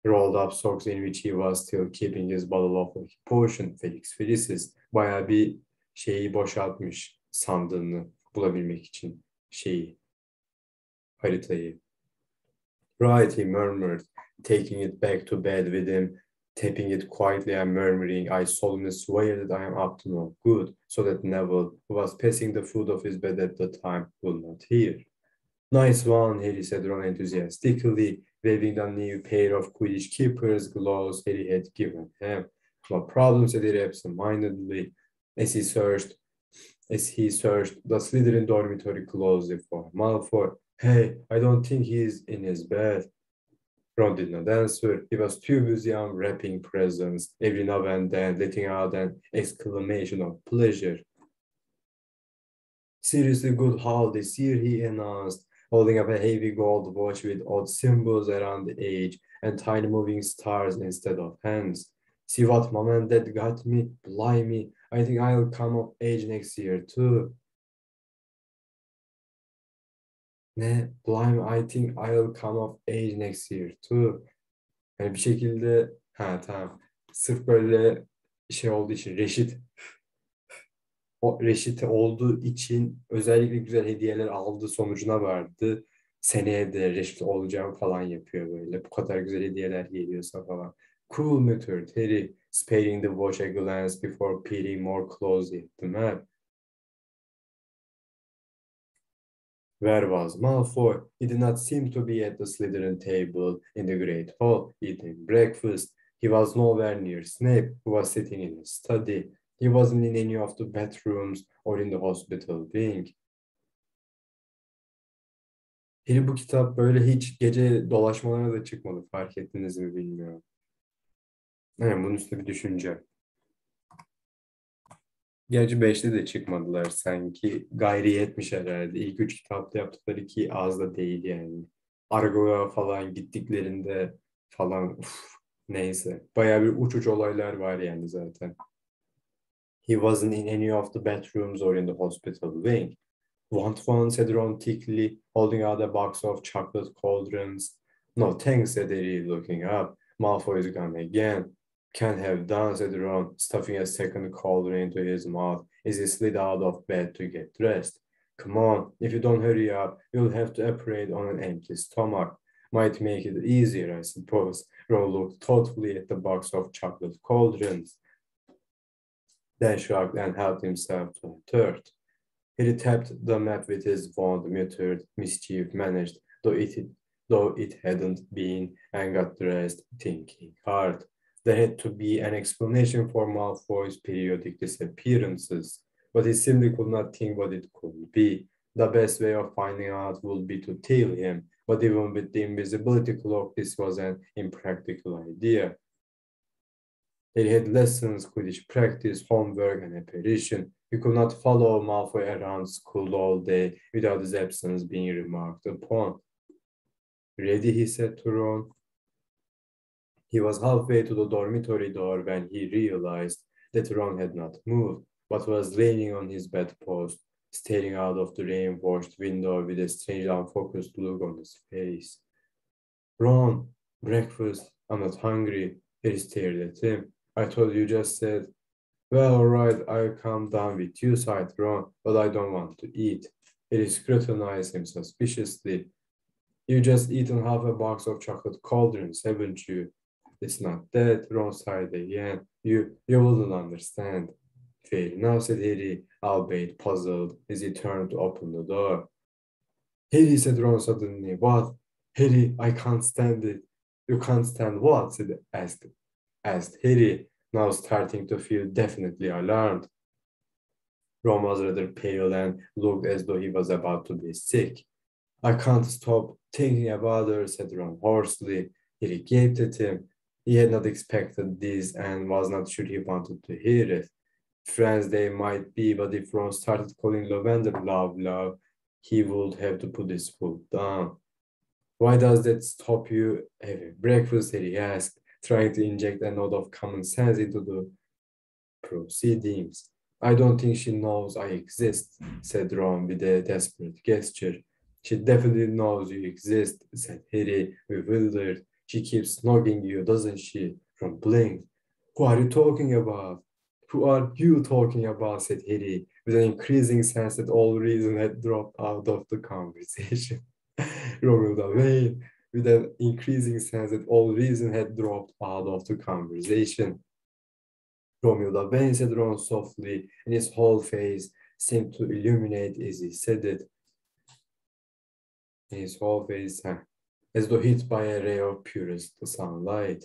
rolled-up socks in which he was still keeping his bottle of lucky potion, Fix Felicis. Bayağı bir şeyi boşaltmış sandığını bulabilmek için haritayı. Right, he murmured, taking it back to bed with him, tapping it quietly and murmuring, I solemnly swear that I am up to no good, so that Neville, who was passing the foot of his bed at the time, would not hear. Nice one, Harry said Ron enthusiastically, waving the new pair of Quidditch keeper's gloves Harry had given him. No problem, said Harry absent-mindedly, as he searched the Slytherin dormitory closely for Malfoy. Hey, I don't think he's in his bed. Ron did not answer. He was too busy unwrapping presents, every now and then letting out an exclamation of pleasure. Seriously good haul this year, he announced, holding up a heavy gold watch with odd symbols around the edge and tiny moving stars instead of hands. See what mom and dad got me? Blimey, I think I'll come of age next year too. Ne? Blimey, I think I'll come of age next year too. Yani bir şekilde, tamam. Sırf böyle şey olduğu için, reşit olduğu için özellikle güzel hediyeler aldığı sonucuna vardı. Seneye de reşit olacağım falan yapıyor böyle. Bu kadar güzel hediyeler geliyorsa falan. Cool method, Harry, sparing the watch a glance before peering more closely at the map. Where was Malfoy? He did not seem to be at the Slytherin table in the Great Hall eating breakfast. He was nowhere near Snape, who was sitting in his study. He wasn't in any of the bathrooms or in the hospital wing. Harry bu kitap böyle hiç gece dolaşmalarına da çıkmadı. Fark ettiniz mi bilmiyorum. Yani bunun üstüne bir düşünce. Gerçi 5'te de çıkmadılar sanki. Gayri yetmiş herhalde. İlk 3 kitapta yaptıkları ki az da değil yani. Argo'ya falan gittiklerinde falan neyse. Bayağı bir uç olaylar var yani zaten. He wasn't in any of the bathrooms or in the hospital wing. Want one, said Ron thickly, holding out a box of chocolate cauldrons. No thanks, said Harry, looking up. Malfoy is gone again. Can't have done, said Ron, stuffing a second cauldron into his mouth as he slid out of bed to get dressed. Come on, if you don't hurry up, you'll have to operate on an empty stomach. Might make it easier, I suppose. Ron looked thoughtfully at the box of chocolate cauldrons, then shrugged and helped himself to a third. He tapped the map with his wand, muttered, mischief-managed, though it hadn't been, and got dressed, thinking hard. There had to be an explanation for Malfoy's periodic disappearances, but he simply could not think what it could be. The best way of finding out would be to tell him, but even with the invisibility cloak, this was an impractical idea. He had lessons, Quidditch practice, homework, and apparition. He could not follow Malfoy around school all day without his absence being remarked upon. Ready, he said to Ron. He was halfway to the dormitory door when he realized that Ron had not moved, but was leaning on his bedpost, staring out of the rain-washed window with a strange unfocused look on his face. Ron, breakfast, I'm not hungry. He stared at him. I thought you just said, well, all right, I'll come down with you, sighed Ron, but I don't want to eat. He scrutinized him suspiciously. You just eaten half a box of chocolate cauldrons, haven't you? It's not that, Ron sighed again. You wouldn't understand. Fair enough, said Harry, albeit puzzled, as he turned to open the door. Harry, said Ron suddenly. What? Harry, I can't stand it. You can't stand what? asked Harry, now starting to feel definitely alarmed. Ron was rather pale and looked as though he was about to be sick. I can't stop thinking about her, said Ron hoarsely. Harry gaped at him. He had not expected this and was not sure he wanted to hear it. Friends they might be, but if Ron started calling Lavender love, he would have to put his foot down. Why does that stop you having breakfast? Harry asked, trying to inject a note of common sense into the proceedings. I don't think she knows I exist, said Ron with a desperate gesture. She definitely knows you exist, said Harry, bewildered. She keeps snogging you, doesn't she? Ron blinked. Who are you talking about? Who are you talking about, said Harry, with an increasing sense that all reason had dropped out of the conversation. Rolled away with an increasing sense that all reason had dropped out of the conversation. Romeo Wayne, said Ron softly, and his whole face seemed to illuminate as he said it. His whole face, as though hit by a ray of purest sunlight.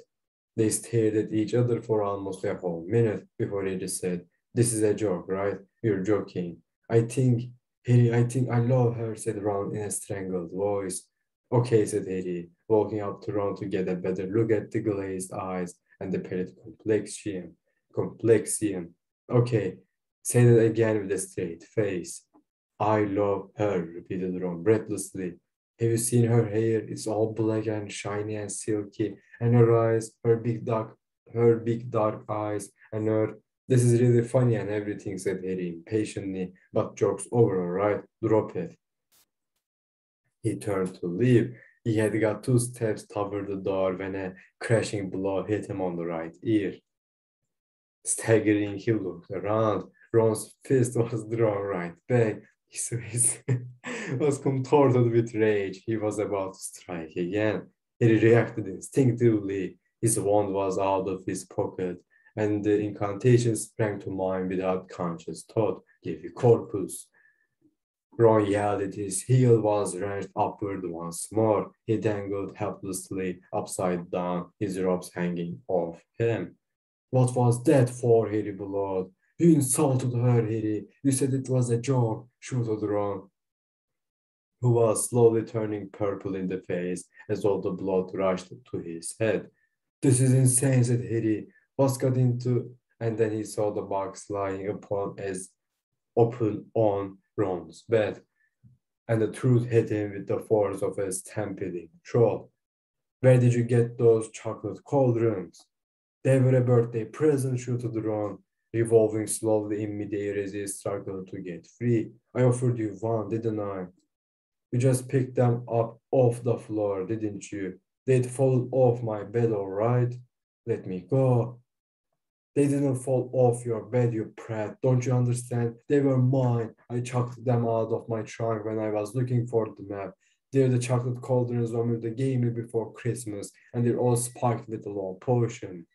They stared at each other for almost a whole minute before he just said, this is a joke, right? You're joking. Harry, I think I love her, said Ron in a strangled voice. Okay, said Harry, walking up to Ron to get a better look at the glazed eyes and the pallid complexion. Okay, say that again with a straight face. I love her, repeated Ron breathlessly. Have you seen her hair? It's all black and shiny and silky, and her eyes, her big dark eyes, and her. This is really funny and everything, said Harry impatiently, but joke's over, all right? Drop it. He turned to leave. He had got 2 steps toward the door when a crashing blow hit him on the right ear. Staggering, he looked around. Ron's fist was drawn right back. His face was contorted with rage. He was about to strike again. He reacted instinctively. His wand was out of his pocket, and the incantation sprang to mind without conscious thought. Levi corpus. Ron yelled at his heel was wrenched upward once more. He dangled helplessly upside down, his robes hanging off him. What was that for, Harry bellowed. You insulted her, Harry. You said it was a joke, shouted Ron, who was slowly turning purple in the face as all the blood rushed to his head. This is insane, said Harry. What's got into... And then he saw the box lying open on Ron's bed, and the truth hit him with the force of a stampeding troll. Where did you get those chocolate cauldrons? They were a birthday present, shouted Ron, revolving slowly in midair as he struggled to get free. I offered you one, didn't I? You just picked them up off the floor, didn't you? They'd fallen off my bed, all right? Let me go. They didn't fall off your bed, you prat. Don't you understand? They were mine. I chucked them out of my trunk when I was looking for the map. They're the chocolate cauldrons Romilda gave me before Christmas, and they're all spiked with a long potion.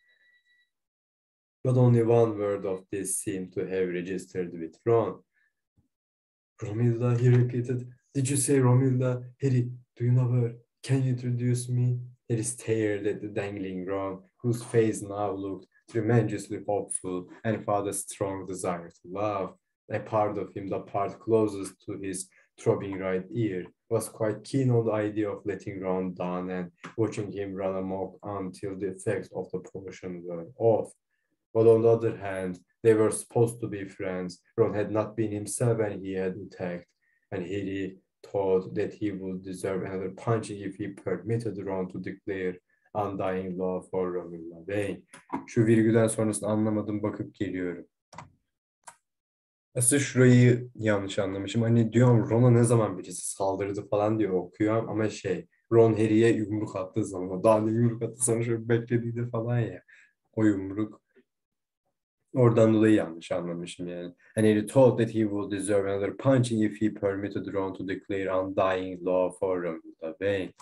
But only one word of this seemed to have registered with Ron. Romilda, he repeated. Did you say Romilda? Harry, do you know her? Can you introduce me? Harry stared at the dangling Ron, whose face now looked tremendously hopeful and felt a strong desire to laugh. A part of him, the part closest to his throbbing right ear, was quite keen on the idea of letting Ron down and watching him run amok until the effects of the potion were off. But on the other hand, they were supposed to be friends. Ron had not been himself and he had attacked, and Harry thought that he would deserve another punching if he permitted Ron to declare undying love for Romilda Vane. Şu virgülden sonrasını anlamadım, bakıp geliyorum. Aslında şurayı yanlış anlamışım. Hani diyorum Ron'a ne zaman birisi saldırdı falan diye okuyorum ama Ron Harry'e yumruk attığı zaman o daha da yumruk attı sonra şöyle beklediydi falan ya. O yumruk. Oradan dolayı yanlış anlamışım yani. And he thought that he would deserve another punching if he permitted Ron to declare undying love for Romilda Vane.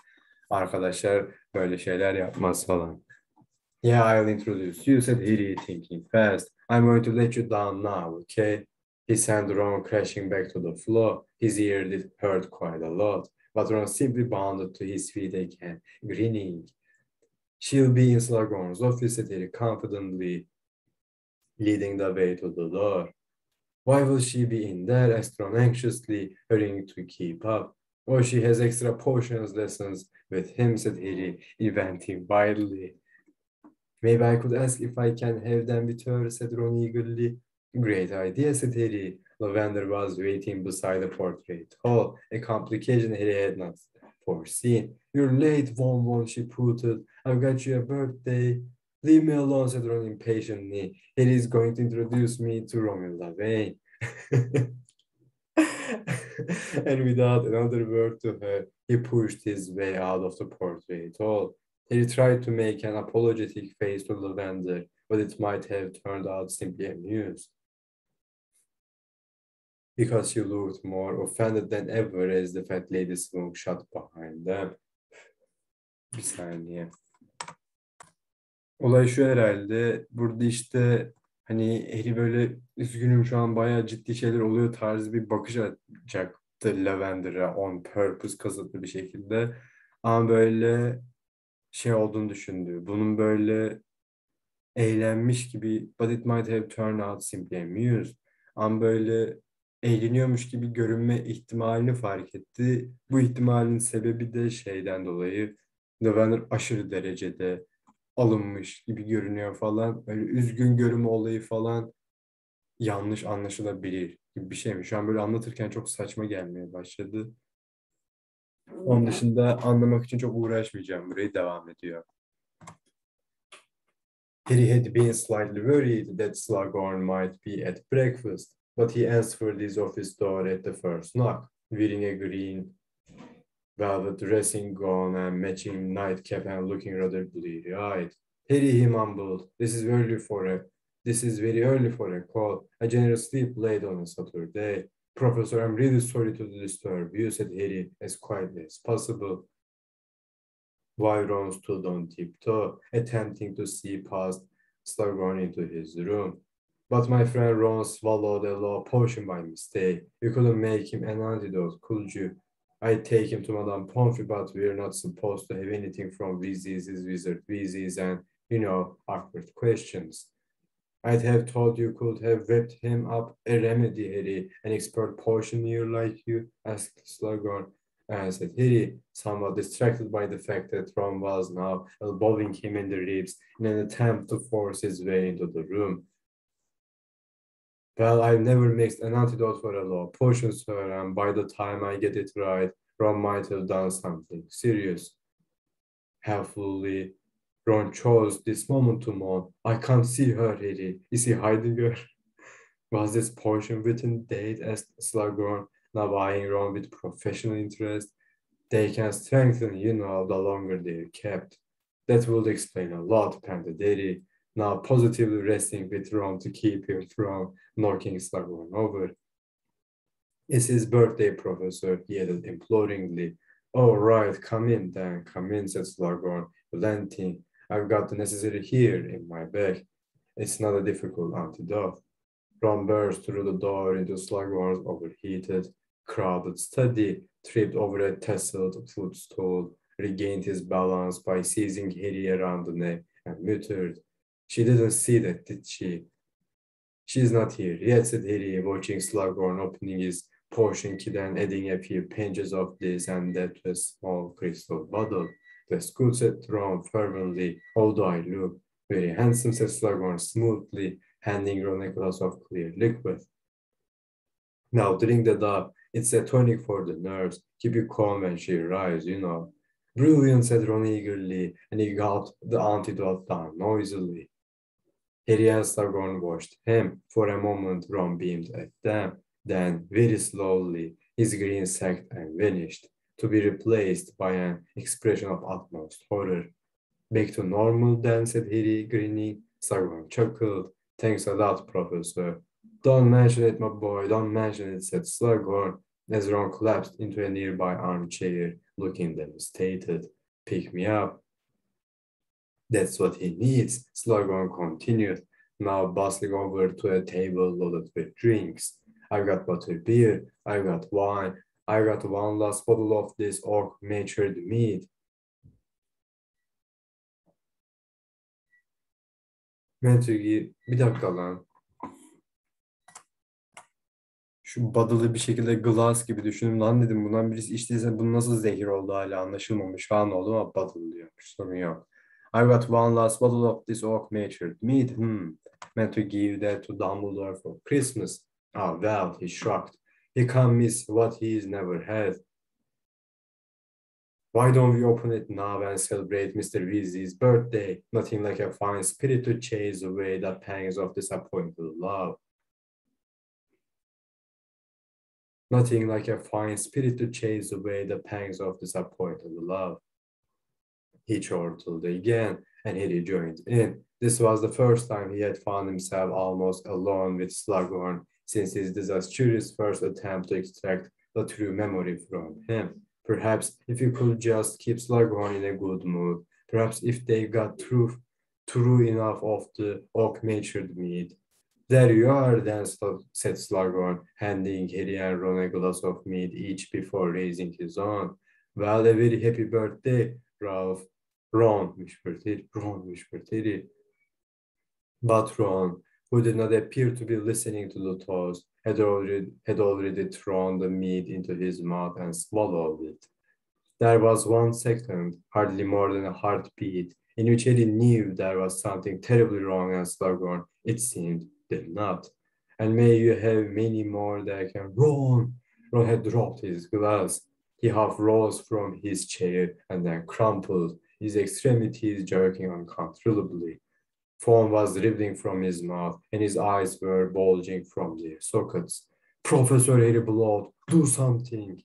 Arkadaşlar böyle şeyler yapmaz falan. Yeah, I'll introduce you, said Harry, thinking fast. I'm going to let you down now, okay? He sent Ron crashing back to the floor. His ear did hurt quite a lot, but Ron simply bounded to his feet again, grinning. She'll be in Slughorn's office, said Harry confidently, leading the way to the door. Why will she be in there? asked Ron anxiously, hurrying to keep up. Oh, she has extra potions lessons with him, said Harry, inventing wildly. Maybe I could ask if I can have them with her, said Ron eagerly. Great idea, said Harry. Lavender was waiting beside the portrait hall, a complication Harry had not foreseen. You're late, Von, she pooted. I've got you a birthday. Leave me alone, said Ron impatiently. Harry is going to introduce me to Romilda Vane. And without another word to her, he pushed his way out of the portrait hall. He tried to make an apologetic face to Lavender, but it might have turned out simply amused. Because she looked more offended than ever as the fat lady swung shut behind them. Bir saniye. Olay şu herhalde, burada işte hani Harry böyle üzgünüm şu an bayağı ciddi şeyler oluyor tarzı bir bakış atacaktı Lavender'a on purpose kasıtlı bir şekilde. Ama böyle olduğunu düşündü. Bunun böyle eğlenmiş gibi but it might have turned out simply amused. Ama böyle eğleniyormuş gibi görünme ihtimalini fark etti. Bu ihtimalin sebebi de şeyden dolayı Lavender aşırı derecede alınmış gibi görünüyor falan. Böyle üzgün görünme olayı falan yanlış anlaşılabilir gibi bir şeymiş. Şu an böyle anlatırken çok saçma gelmeye başladı. Onun dışında anlamak için çok uğraşmayacağım. Burayı devam ediyor. Harry had been slightly worried that Slughorn might be at breakfast, but he answered his office door at the first knock, wearing a green velvet dressing gown and matching nightcap and looking rather bleary-eyed. Harry, he mumbled, this is very early for a call. I generally sleep late on a Saturday. Professor, I'm really sorry to disturb you, said Harry as quietly as possible, while Ron stood on tiptoe, attempting to see past Slughorn into his room. But my friend Ron swallowed a law potion by mistake. You couldn't make him an antidote, could you? I'd take him to Madame Pomfrey, but we're not supposed to have anything from wizard Weasley's and, awkward questions. I'd have thought you could have whipped him up a remedy, Harry, an expert potioneer like you, asked Slughorn. And said Harry, somewhat distracted by the fact that Ron was now elbowing him in the ribs in an attempt to force his way into the room. Well, I've never mixed an antidote for a law potion, sir, and by the time I get it right, Ron might have done something serious. Helpfully, Ron chose this moment to moan. I can't see her, Harry. Is he hiding her? Was this potion written date? Asked Slughorn, now eyeing Ron with professional interest. They can strengthen, the longer they're kept. That would explain a lot, panted Harry, now positively resting with Ron to keep him from knocking Slughorn over. It's his birthday, Professor, he added imploringly. Oh, right, come in then, come in, said Slughorn, relenting. I've got the necessary here in my bag. It's not a difficult antidote. Ron burst through the door into Slughorn's overheated, crowded study, tripped over a tasseled footstool, regained his balance by seizing Harry around the neck, and muttered. She didn't see that, did she? She's not here yet, said Harry, watching Slughorn opening his portion kit and adding a few pinches of this and that to a small crystal bottle. That's good, said Ron fervently, although I look very handsome, said Slughorn smoothly, handing Ron a glass of clear liquid. Now drink that up. It's a tonic for the nerves. Keep you calm when she arrives, you know. Brilliant, said Ron eagerly, and he gulped the antidote down noisily. Harry and Slughorn watched him. For a moment, Ron beamed at them. Then, very slowly, his grin sagged and vanished, to be replaced by an expression of utmost horror. Back to normal then, said Harry, grinning. Slughorn chuckled. Thanks a lot, Professor. Don't mention it, my boy, don't mention it, said Slughorn, as Ron collapsed into a nearby armchair, looking devastated. Pick me up. That's what he needs, Slughorn continued, now bustling over to a table loaded with drinks. I've got butterbeer, I've got wine, I've got one last bottle of this oak-matured mead. Mentogi, bir dakika lan. Şu bottle'ı bir şekilde glass gibi düşündüm. Lan dedim bundan birisi içtiyse bu nasıl zehir oldu hala anlaşılmamış falan oldu ama bottle diyormuş. Sorun yok. I've got one last bottle of this oak-matured mead. Meant to give that to Dumbledore for Christmas. Ah, well, he shrugged. He can't miss what he's never had. Why don't we open it now and celebrate Mr. Weasley's birthday? Nothing like a fine spirit to chase away the pangs of disappointed love. Nothing like a fine spirit to chase away the pangs of disappointed love. He chortled again, and Harry joined in. This was the first time he had found himself almost alone with Slughorn since his disastrous first attempt to extract the true memory from him. Perhaps if he could just keep Slughorn in a good mood, perhaps if they got true enough of the oak-matured mead. There you are, then, said Slughorn, handing Harry and Ron a glass of mead each before raising his own. Well, a very happy birthday, Ralph. Ron, whispered Harry. But Ron, who did not appear to be listening to the toast, had already thrown the meat into his mouth and swallowed it. There was 1 second, hardly more than a heartbeat, in which Harry knew there was something terribly wrong, and Slughorn, it seemed, did not. And may you have many more that can. Ron had dropped his glass. He half rose from his chair and then crumpled, his extremities jerking uncontrollably. Foam was dribbling from his mouth, and his eyes were bulging from their sockets. Professor Harry Blood, do something!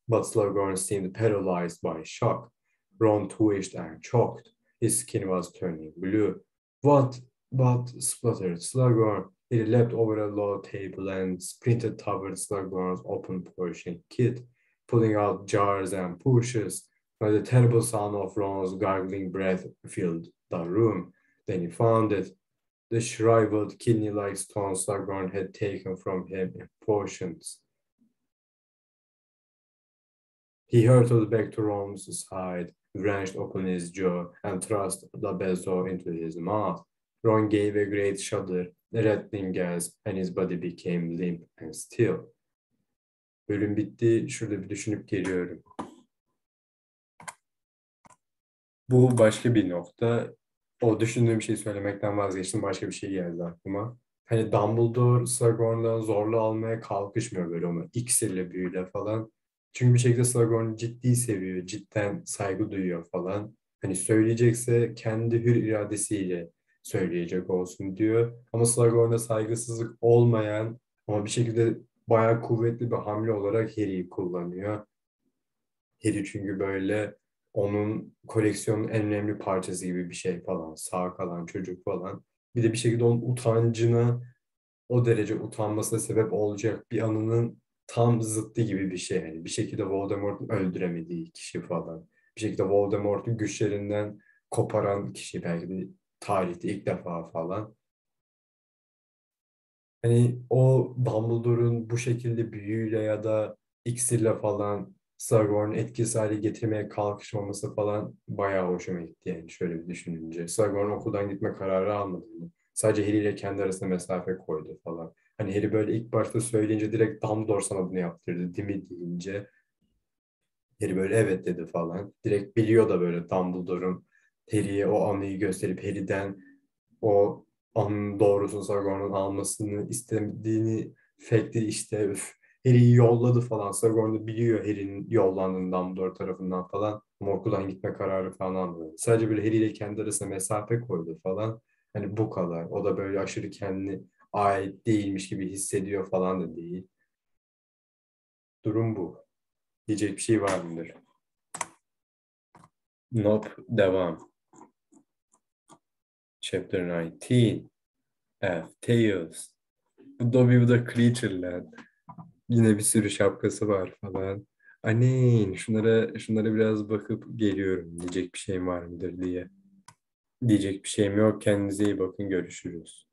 But Slughorn seemed paralyzed by shock. Ron twitched and choked. His skin was turning blue. What? Spluttered Slughorn. He leapt over a low table and sprinted toward Slughorn's open portion kit, pulling out jars and pushes. But the terrible sound of Ron's gargling breath filled the room. Then he found it. The shriveled, kidney-like stone Slughorn had taken from him in portions. He hurtled back to Ron's side, wrenched open his jaw, and thrust the bezo into his mouth. Ron gave a great shudder, a rattling gasp, and his body became limp and still. Bölüm bitti. Şurada bir düşünüp geliyorum. Bu başka bir nokta. O düşündüğüm şeyi söylemekten vazgeçtim. Başka bir şey geldi aklıma. Hani Dumbledore Slughorn'dan zorla almaya kalkışmıyor böyle onu. İksirle, büyüyle falan. Çünkü bir şekilde Slughorn'u ciddi seviyor. Cidden saygı duyuyor falan. Hani söyleyecekse kendi hür iradesiyle söyleyecek olsun diyor. Ama Slughorn'a saygısızlık olmayan ama bir şekilde bayağı kuvvetli bir hamle olarak Harry'i kullanıyor. Harry çünkü böyle onun koleksiyonun en önemli parçası gibi bir şey falan. Sağ kalan çocuk falan. Bir de bir şekilde onun utancına o derece utanmasına sebep olacak bir anının tam zıttı gibi bir şey. Yani bir şekilde Voldemort'un öldüremediği kişi falan. Bir şekilde Voldemort'un güçlerinden koparan kişi belki de tarihte ilk defa falan. Hani o Dumbledore'un bu şekilde büyüyle ya da iksirle falan Slughorn'u etkisiz hale getirmeye kalkışmaması falan bayağı hoşuma gitti yani şöyle bir düşününce. Slughorn okuldan gitme kararı almadı. Yani. Sadece Harry ile kendi arasında mesafe koydu falan. Hani Harry böyle ilk başta söyleyince direkt Dumbledore sana bunu yaptırdı değil mi deyince Harry böyle evet dedi falan. Direkt biliyor da böyle Dumbledore'un Harry'ye o anıyı gösterip Harry'den o anın doğrusunu Saruman'ın almasını istemediğini Fekti işte üf, Harry'i yolladı falan. Saruman da biliyor Harry'nin yollandığını Dumbledore tarafından falan. Ama okuldan gitme kararı falan almadı. Sadece böyle Harry ile kendi arasında mesafe koydu falan. Hani bu kadar. O da böyle aşırı kendini ait değilmiş gibi hissediyor falan da değil. Durum bu. Diyecek bir şey var mıdır? Nope. Devam. Chapter 19. F. Tales. Bu Dobby bu da Creatureland. Yine bir sürü şapkası var falan. Anin şunlara biraz bakıp geliyorum. Diyecek bir şeyim var mıdır diye. Diyecek bir şeyim yok. Kendinize iyi bakın. Görüşürüz.